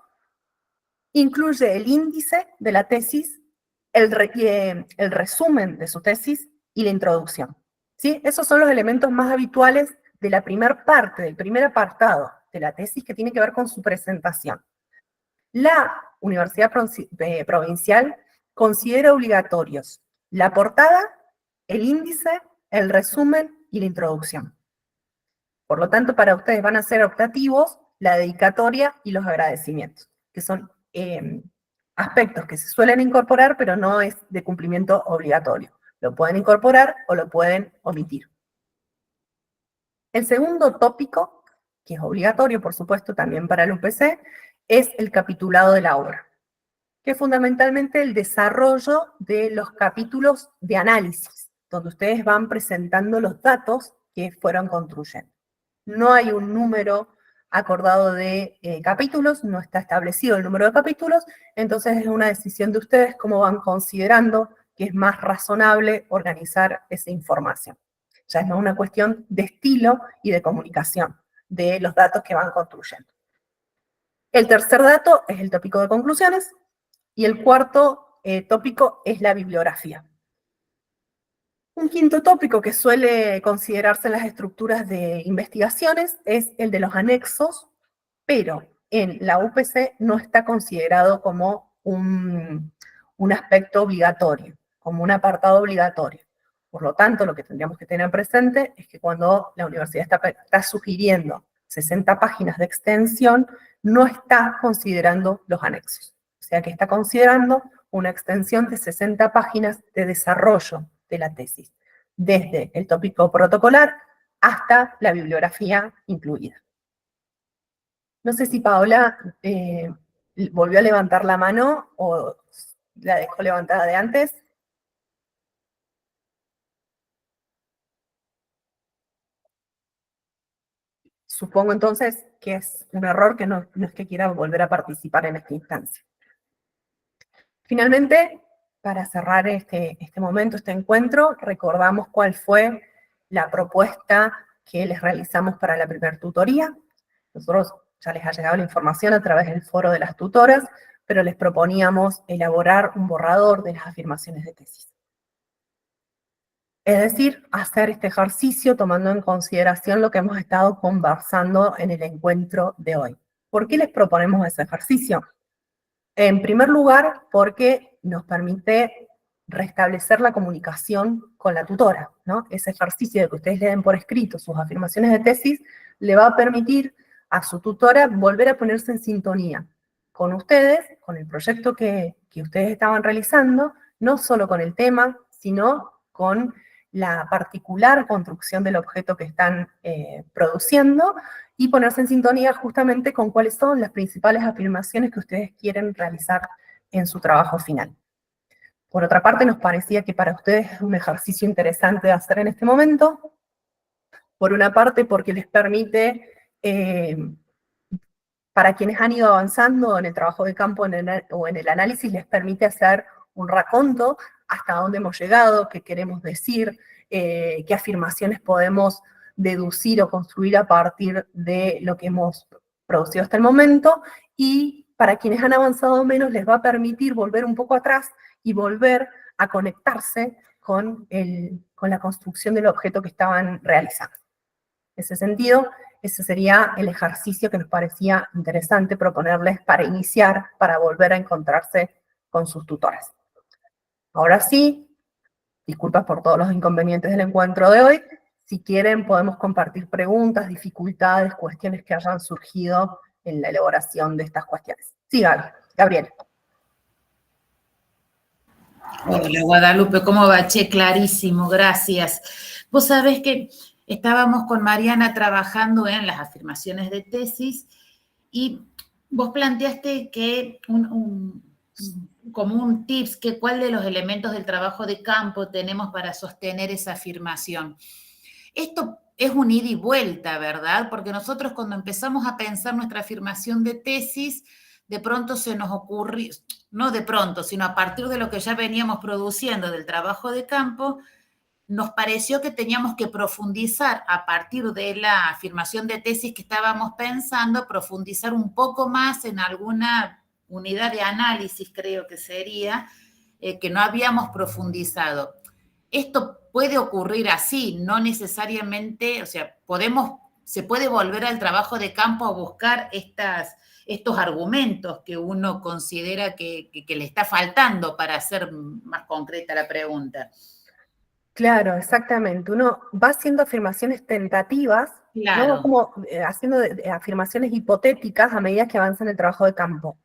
Speaker 2: Incluye el índice de la tesis, el resumen de su tesis y la introducción. ¿Sí? Esos son los elementos más habituales de la primera parte, del primer apartado de la tesis, que tiene que ver con su presentación. La Universidad Provincial considera obligatorios la portada, el índice, el resumen y la introducción. Por lo tanto, para ustedes van a ser optativos la dedicatoria y los agradecimientos, que son aspectos que se suelen incorporar, pero no es de cumplimiento obligatorio. Lo pueden incorporar o lo pueden omitir. El segundo tópico, que es obligatorio, por supuesto, también para el UPC, es el capitulado de la obra, que es fundamentalmente el desarrollo de los capítulos de análisis, donde ustedes van presentando los datos que fueron construyendo. No hay un número acordado de capítulos, no está establecido el número de capítulos, entonces es una decisión de ustedes cómo van considerando que es más razonable organizar esa información. Ya es más una cuestión de estilo y de comunicación de los datos que van construyendo. El tercer dato es el tópico de conclusiones y el cuarto tópico es la bibliografía. Un quinto tópico que suele considerarse en las estructuras de investigaciones es el de los anexos, pero en la UPC no está considerado como un aspecto obligatorio, como un apartado obligatorio. Por lo tanto, lo que tendríamos que tener presente es que cuando la universidad está sugiriendo 60 páginas de extensión, no está considerando los anexos. O sea que está considerando una extensión de 60 páginas de desarrollo de la tesis, desde el tópico protocolar hasta la bibliografía incluida. No sé si Paola volvió a levantar la mano o la dejó levantada de antes. Supongo entonces que es un error, que no es que quiera volver a participar en esta instancia. Finalmente, para cerrar este momento, este encuentro, recordamos cuál fue la propuesta que les realizamos para la primera tutoría. Nosotros ya les ha llegado la información a través del foro de las tutoras, pero les proponíamos elaborar un borrador de las afirmaciones de tesis. Es decir, hacer este ejercicio tomando en consideración lo que hemos estado conversando en el encuentro de hoy. ¿Por qué les proponemos ese ejercicio? En primer lugar, porque nos permite restablecer la comunicación con la tutora, ¿no? Ese ejercicio de que ustedes le den por escrito sus afirmaciones de tesis le va a permitir a su tutora volver a ponerse en sintonía con ustedes, con el proyecto que ustedes estaban realizando, no solo con el tema, sino con la particular construcción del objeto que están produciendo, y ponerse en sintonía justamente con cuáles son las principales afirmaciones que ustedes quieren realizar en su trabajo final. Por otra parte, nos parecía que para ustedes es un ejercicio interesante de hacer en este momento, por una parte porque les permite, para quienes han ido avanzando en el trabajo de campo o en el análisis, les permite hacer un raconto hasta dónde hemos llegado, qué queremos decir, qué afirmaciones podemos deducir o construir a partir de lo que hemos producido hasta el momento, y para quienes han avanzado menos les va a permitir volver un poco atrás y volver a conectarse con la construcción del objeto que estaban realizando. En ese sentido, ese sería el ejercicio que nos parecía interesante proponerles para iniciar, para volver a encontrarse con sus tutoras. Ahora sí, disculpas por todos los inconvenientes del encuentro de hoy. Si quieren, podemos compartir preguntas, dificultades, cuestiones que hayan surgido en la elaboración de estas cuestiones. Sí, Gabriel.
Speaker 22: Hola, Guadalupe, ¿cómo va? Che, clarísimo, gracias. Vos sabés que estábamos con Mariana trabajando en las afirmaciones de tesis y vos planteaste que como un tips, que cuál de los elementos del trabajo de campo tenemos para sostener esa afirmación. Esto es un ida y vuelta, ¿verdad? Porque nosotros cuando empezamos a pensar nuestra afirmación de tesis, de pronto se nos ocurrió, no de pronto, sino a partir de lo que ya veníamos produciendo del trabajo de campo, nos pareció que teníamos que profundizar a partir de la afirmación de tesis que estábamos pensando, profundizar un poco más en alguna unidad de análisis, creo que sería, que no habíamos profundizado. Esto puede ocurrir así, no necesariamente, o sea, se puede volver al trabajo de campo a buscar estos argumentos que uno considera que le está faltando para hacer más concreta la pregunta.
Speaker 2: Claro, exactamente. Uno va haciendo afirmaciones tentativas,
Speaker 22: claro,
Speaker 2: ¿no? Como haciendo afirmaciones hipotéticas a medida que avanza en el trabajo de campo.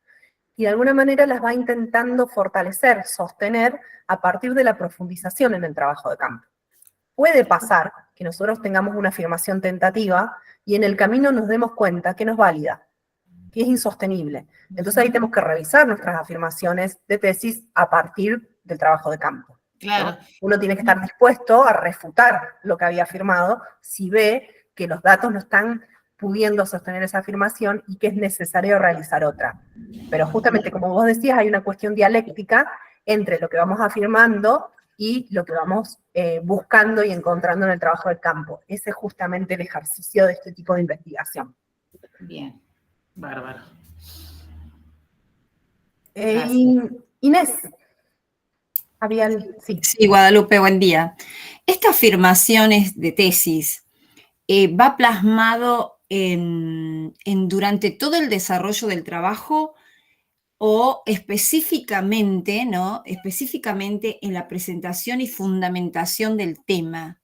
Speaker 2: Y de alguna manera las va intentando fortalecer, sostener a partir de la profundización en el trabajo de campo. Puede pasar que nosotros tengamos una afirmación tentativa y en el camino nos demos cuenta que no es válida, que es insostenible. Entonces ahí tenemos que revisar nuestras afirmaciones de tesis a partir del trabajo de campo.
Speaker 22: Claro.
Speaker 2: ¿No? Uno tiene que estar dispuesto a refutar lo que había afirmado si ve que los datos no están pudiendo sostener esa afirmación y que es necesario realizar otra. Pero justamente, como vos decías, hay una cuestión dialéctica entre lo que vamos afirmando y lo que vamos buscando y encontrando en el trabajo del campo. Ese es justamente el ejercicio de este tipo de investigación.
Speaker 22: Bien, bárbaro.
Speaker 2: Inés.
Speaker 8: Sí, Guadalupe, buen día. Esta afirmación de tesis va plasmado durante todo el desarrollo del trabajo o específicamente, ¿no? Específicamente en la presentación y fundamentación del tema.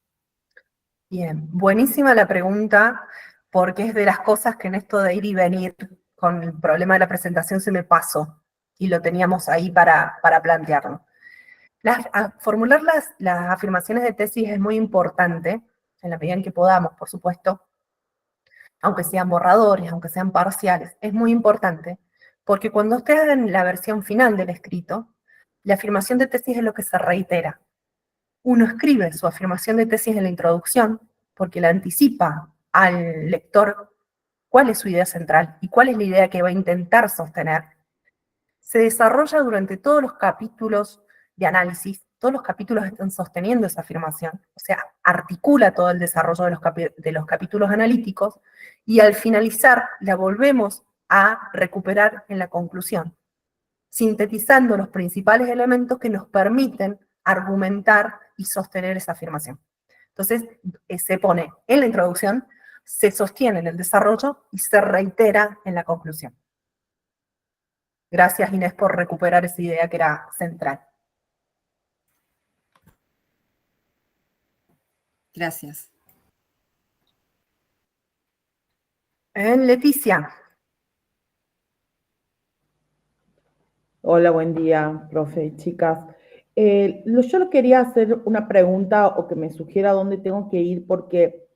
Speaker 2: Bien, buenísima la pregunta, porque es de las cosas que en esto de ir y venir con el problema de la presentación se me pasó, y lo teníamos ahí para plantearlo. Formular las afirmaciones de tesis es muy importante, en la medida en que podamos, por supuesto, aunque sean borradores, aunque sean parciales, es muy importante, porque cuando ustedes hagan la versión final del escrito, la afirmación de tesis es lo que se reitera. Uno escribe su afirmación de tesis en la introducción, porque la anticipa al lector cuál es su idea central y cuál es la idea que va a intentar sostener. Se desarrolla durante todos los capítulos de análisis, todos los capítulos están sosteniendo esa afirmación, o sea, articula todo el desarrollo de los capítulos analíticos, y al finalizar la volvemos a recuperar en la conclusión, sintetizando los principales elementos que nos permiten argumentar y sostener esa afirmación. Entonces, se pone en la introducción, se sostiene en el desarrollo y se reitera en la conclusión. Gracias, Inés, por recuperar esa idea que era central.
Speaker 8: Gracias.
Speaker 2: Leticia.
Speaker 16: Hola, buen día, profe y chicas. Yo quería hacer una pregunta o que me sugiera dónde tengo que ir porque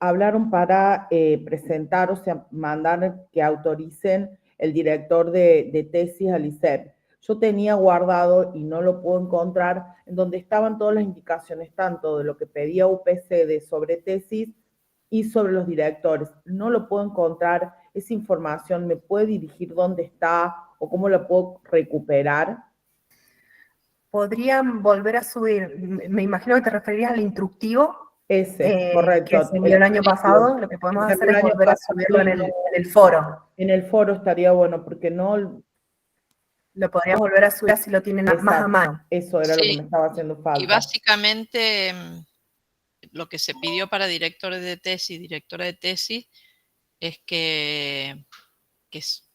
Speaker 16: hablaron para presentar, o sea, mandar que autoricen el director de tesis al ISEP. Yo tenía guardado y no lo puedo encontrar, en donde estaban todas las indicaciones, tanto de lo que pedía UPC sobre tesis y sobre los directores. No lo puedo encontrar, esa información, ¿me puede dirigir dónde está o cómo la puedo recuperar?
Speaker 2: Podrían volver a subir, me imagino que te referirías al instructivo.
Speaker 16: Ese, correcto.
Speaker 2: Que se envió el año pasado, lo que podemos hacer es volver a subirlo en el foro.
Speaker 16: En el foro estaría bueno, porque no...
Speaker 2: Lo podríamos volver a subir si lo tienen más a mano.
Speaker 16: Eso era lo que me estaba haciendo falta.
Speaker 1: Y básicamente lo que se pidió para directores de tesis, directora de tesis, es que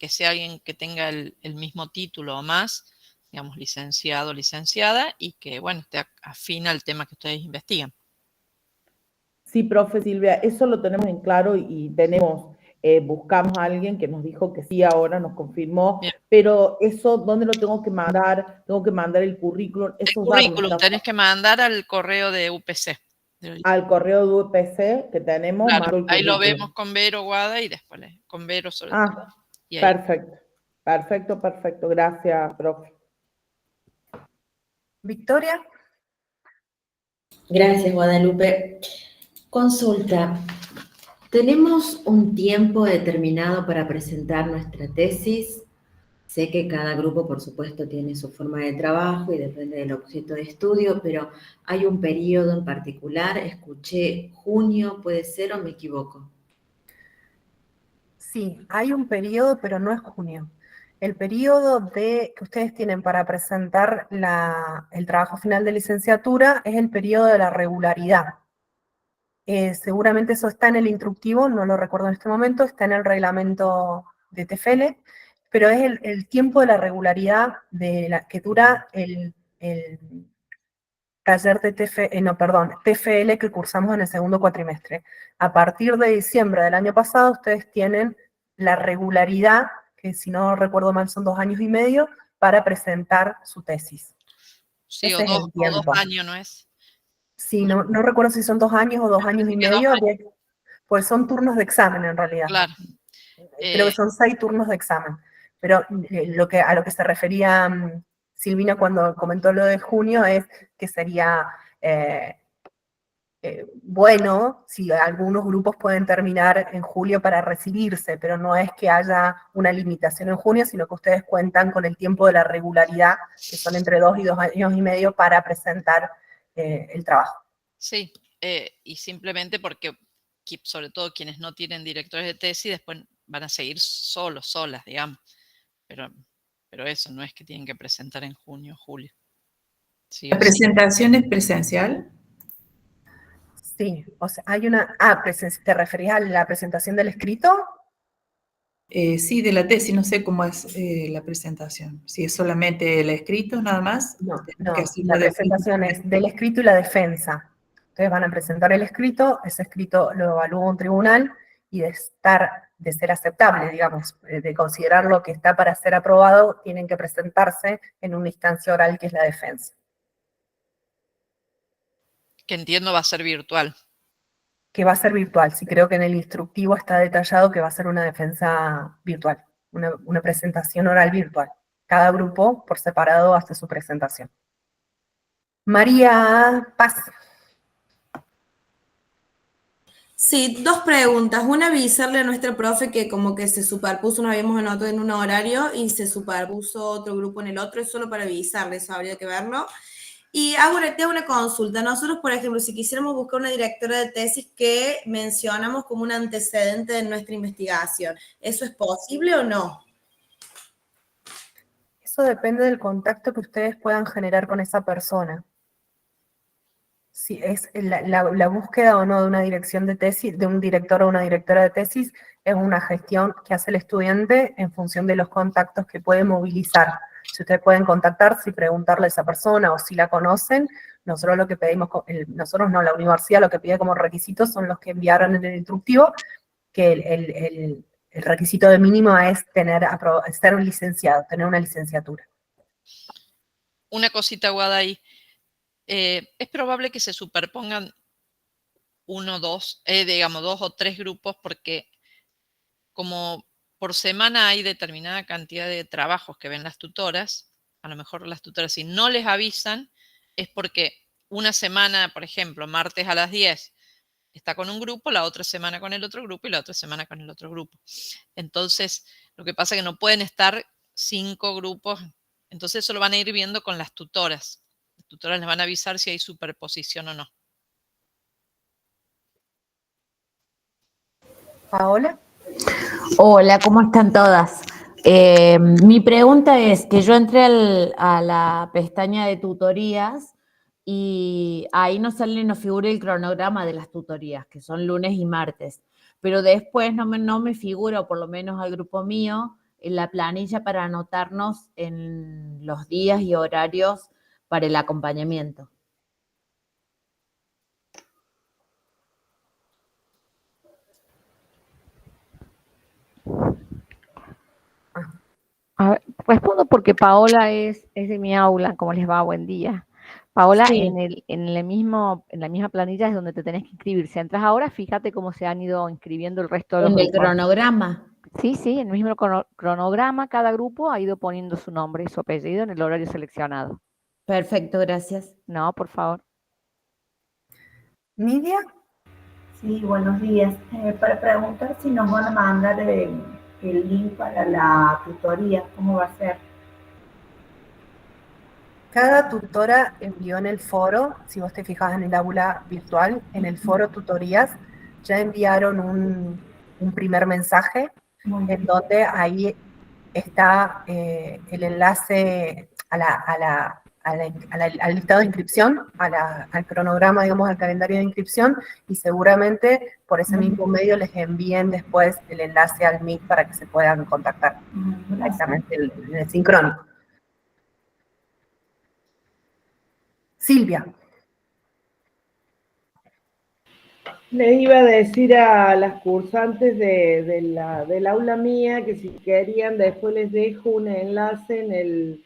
Speaker 1: sea alguien que tenga el mismo título o más, digamos, licenciado o licenciada, y que, bueno, esté afín al tema que ustedes investigan.
Speaker 16: Sí, profe Silvia, eso lo tenemos en claro y tenemos, buscamos a alguien que nos dijo que sí ahora, nos confirmó, bien. Pero eso, ¿dónde lo tengo que mandar? Tengo que mandar el currículum.
Speaker 1: El currículum tenés que mandar al correo de UPC.
Speaker 16: Al correo de UPC que tenemos.
Speaker 1: Claro, ahí lo vemos con Vero Guada y después con Vero sobre todo. Y
Speaker 16: perfecto, perfecto. Gracias, profe.
Speaker 2: Victoria.
Speaker 9: Gracias, Guadalupe. Consulta. ¿Tenemos un tiempo determinado para presentar nuestra tesis? Sé que cada grupo, por supuesto, tiene su forma de trabajo y depende del objeto de estudio, pero ¿hay un periodo en particular? Escuché junio, ¿puede ser o me equivoco?
Speaker 2: Sí, hay un periodo, pero no es junio. El periodo que ustedes tienen para presentar el trabajo final de licenciatura es el periodo de la regularidad. Seguramente eso está en el instructivo, no lo recuerdo en este momento, está en el reglamento de TFL, pero es el tiempo de la regularidad que dura el taller de TFL que cursamos en el segundo cuatrimestre. A partir de diciembre del año pasado, ustedes tienen la regularidad, que si no recuerdo mal son 2 años y medio, para presentar su tesis.
Speaker 1: Sí, o 2 años, ¿no es?
Speaker 2: Sí, no recuerdo si son 2 años o 2 años y medio, pues son turnos de examen en realidad.
Speaker 1: Claro.
Speaker 2: Creo que son 6 turnos de examen. Pero a lo que se refería Silvina cuando comentó lo de junio es que sería bueno si algunos grupos pueden terminar en julio para recibirse, pero no es que haya una limitación en junio, sino que ustedes cuentan con el tiempo de la regularidad, que son entre 2 y 2 años y medio para presentar el trabajo.
Speaker 1: Sí, y simplemente porque sobre todo quienes no tienen directores de tesis después van a seguir solas, digamos. Pero eso no es que tienen que presentar en junio o julio. Sí,
Speaker 22: ¿La presentación es presencial?
Speaker 2: Sí, o sea, hay una... ¿te referías a la presentación del escrito?
Speaker 22: Sí, de la tesis, no sé cómo es la presentación. Si es solamente el escrito nada más.
Speaker 2: No, la presentación es del escrito y la defensa. Ustedes van a presentar el escrito, ese escrito lo evalúa un tribunal y de ser aceptable, digamos, de considerar lo que está para ser aprobado, tienen que presentarse en una instancia oral que es la defensa.
Speaker 1: Que entiendo va a ser virtual.
Speaker 2: Que va a ser virtual, sí, creo que en el instructivo está detallado que va a ser una defensa virtual, una presentación oral virtual. Cada grupo por separado hace su presentación. María Paz.
Speaker 18: Sí, dos preguntas. Una, avisarle a nuestra profe que como que se superpuso, nos habíamos anotado en un horario y se superpuso otro grupo en el otro, es solo para avisarle, eso habría que verlo. Y te hago una consulta. Nosotros, por ejemplo, si quisiéramos buscar una directora de tesis que mencionamos como un antecedente de nuestra investigación, ¿eso es posible o no?
Speaker 2: Eso depende del contacto que ustedes puedan generar con esa persona. Si es la búsqueda o no de una dirección de tesis, de un director o una directora de tesis, es una gestión que hace el estudiante en función de los contactos que puede movilizar. Si ustedes pueden contactarse y preguntarle a esa persona o si la conocen, nosotros lo que pedimos, nosotros no, la universidad lo que pide como requisitos son los que enviaron en el instructivo, que el requisito de mínimo es ser un licenciado, tener una licenciatura.
Speaker 1: Una cosita, Guada, ahí. Es probable que se superpongan digamos, 2 o 3 grupos, porque como por semana hay determinada cantidad de trabajos que ven las tutoras, a lo mejor las tutoras si no les avisan, es porque una semana, por ejemplo, martes a las 10, está con un grupo, la otra semana con el otro grupo y la otra semana con el otro grupo. Entonces, lo que pasa es que no pueden estar 5 grupos, entonces eso lo van a ir viendo con las tutoras. Las tutoras les van a avisar si hay superposición o no.
Speaker 2: Paola.
Speaker 10: Hola, ¿cómo están todas? Mi pregunta es que yo entré a la pestaña de tutorías y ahí no figura el cronograma de las tutorías, que son lunes y martes, pero después no me figura, o por lo menos al grupo mío, en la planilla para anotarnos en los días y horarios para el acompañamiento.
Speaker 19: A ver, respondo porque Paola es de mi aula. ¿Cómo les va? Buen día. Paola,
Speaker 10: Sí.
Speaker 19: en la misma planilla es donde te tenés que inscribir. Si entras ahora, fíjate cómo se han ido inscribiendo el resto de los
Speaker 10: En el
Speaker 19: grupos.
Speaker 10: cronograma.
Speaker 19: Sí, en el mismo cronograma, cada grupo ha ido poniendo su nombre y su apellido en el horario seleccionado.
Speaker 10: Perfecto, gracias.
Speaker 19: No, por favor.
Speaker 2: ¿Nidia?
Speaker 5: Sí, buenos días. Para preguntar si nos van a mandar el link para la tutoría, ¿cómo va a ser?
Speaker 2: Cada tutora envió en el foro, si vos te fijas en el aula virtual, en el foro tutorías, ya enviaron un primer mensaje en donde ahí está el enlace al listado de inscripción, al cronograma, digamos, al calendario de inscripción, y seguramente por ese mismo medio les envíen después el enlace al Meet para que se puedan contactar directamente en el sincrónico. Silvia.
Speaker 16: Les iba a decir a las cursantes del aula mía que si querían, después les dejo un enlace en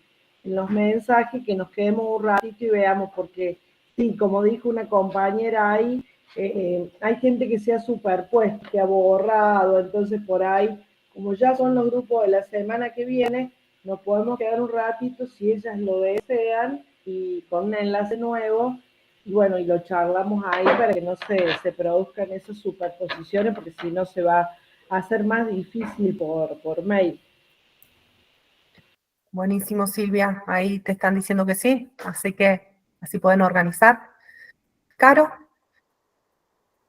Speaker 16: los mensajes, que nos quedemos un ratito y veamos, porque sí, como dijo una compañera ahí, hay gente que se ha superpuesto, que ha borrado, entonces por ahí, como ya son los grupos de la semana que viene, nos podemos quedar un ratito si ellas lo desean y con un enlace nuevo. Y bueno, y lo charlamos ahí para que no se produzcan esas superposiciones, porque si no se va a hacer más difícil por mail.
Speaker 2: Buenísimo, Silvia. Ahí te están diciendo que sí, así que así pueden organizar. Caro.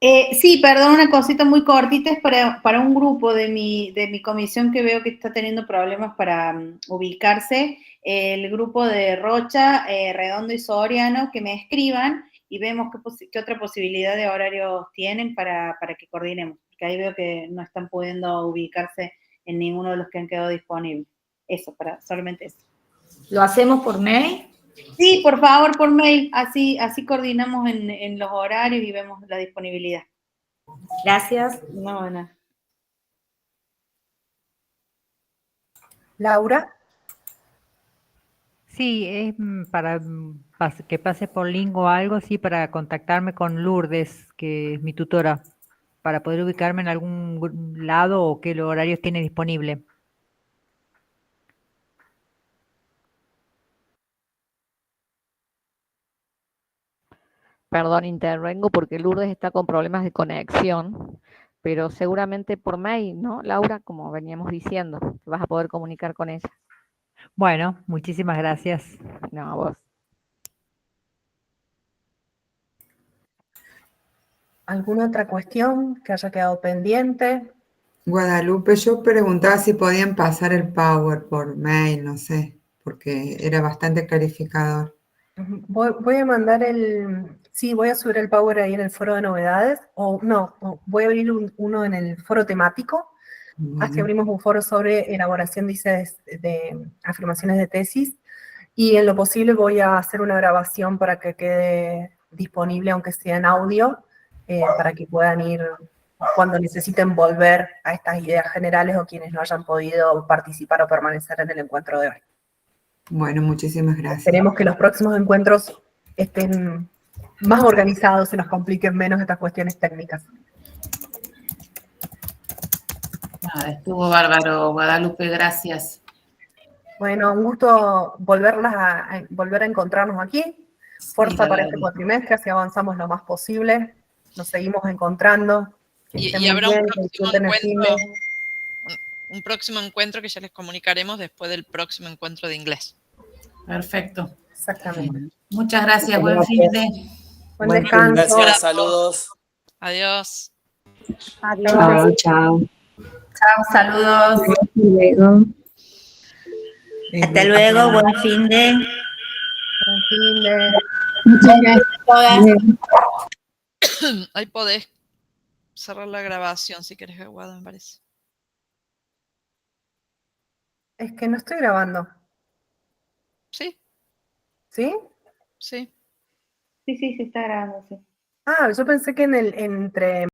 Speaker 12: Sí, perdón, una cosita muy cortita, es para un grupo de mi comisión que veo que está teniendo problemas para ubicarse, el grupo de Rocha, Redondo y Soriano, que me escriban y vemos qué otra posibilidad de horarios tienen para que coordinemos, porque ahí veo que no están pudiendo ubicarse en ninguno de los que han quedado disponibles. Eso, solamente eso.
Speaker 10: ¿Lo hacemos por mail?
Speaker 12: Sí, por favor, por mail, así coordinamos en los horarios y vemos la disponibilidad.
Speaker 10: Gracias.
Speaker 12: No, nada.
Speaker 2: Laura.
Speaker 11: Sí, es para que pase por link o algo, sí, para contactarme con Lourdes, que es mi tutora, para poder ubicarme en algún lado o qué horarios tiene disponible.
Speaker 19: perdón, intervengo porque Lourdes está con problemas de conexión, pero seguramente por mail, ¿no, Laura? Como veníamos diciendo, te vas a poder comunicar con ella.
Speaker 11: Bueno, muchísimas gracias.
Speaker 19: No, a vos.
Speaker 2: ¿Alguna otra cuestión que haya quedado pendiente?
Speaker 14: Guadalupe, yo preguntaba si podían pasar el Power por mail, no sé, porque era bastante clarificador.
Speaker 2: Voy a mandar sí, voy a subir el Power ahí en el foro de novedades, o voy a abrir uno en el foro temático. Así abrimos un foro sobre elaboración, dice, de afirmaciones de tesis, y en lo posible voy a hacer una grabación para que quede disponible, aunque sea en audio, para que puedan ir cuando necesiten volver a estas ideas generales o quienes no hayan podido participar o permanecer en el encuentro de hoy.
Speaker 14: Bueno, muchísimas gracias.
Speaker 2: Esperemos que los próximos encuentros estén más organizados, se nos compliquen menos estas cuestiones técnicas.
Speaker 22: Nada, estuvo bárbaro, Guadalupe, gracias.
Speaker 2: Bueno, un gusto volver a encontrarnos aquí. Fuerza para este cuatrimestre, así avanzamos lo más posible. Nos seguimos encontrando.
Speaker 1: Y habrá un próximo encuentro que ya les comunicaremos después del próximo encuentro de inglés.
Speaker 22: Perfecto.
Speaker 2: Exactamente.
Speaker 22: Muchas gracias, buen fin de.
Speaker 2: Buen descanso.
Speaker 3: Gracias, saludos.
Speaker 1: Adiós.
Speaker 7: Adiós. Chao, chao.
Speaker 20: Chao, saludos.
Speaker 7: Hasta luego.
Speaker 20: Hasta luego, buen fin de.
Speaker 2: Buen fin de.
Speaker 20: Muchas gracias a todas.
Speaker 1: Ahí podés cerrar la grabación si querés, Guado, me parece.
Speaker 2: Es que no estoy grabando.
Speaker 1: Sí.
Speaker 2: ¿Sí?
Speaker 1: Sí.
Speaker 12: Sí, se está grabando, sí.
Speaker 2: Ah, yo pensé que entre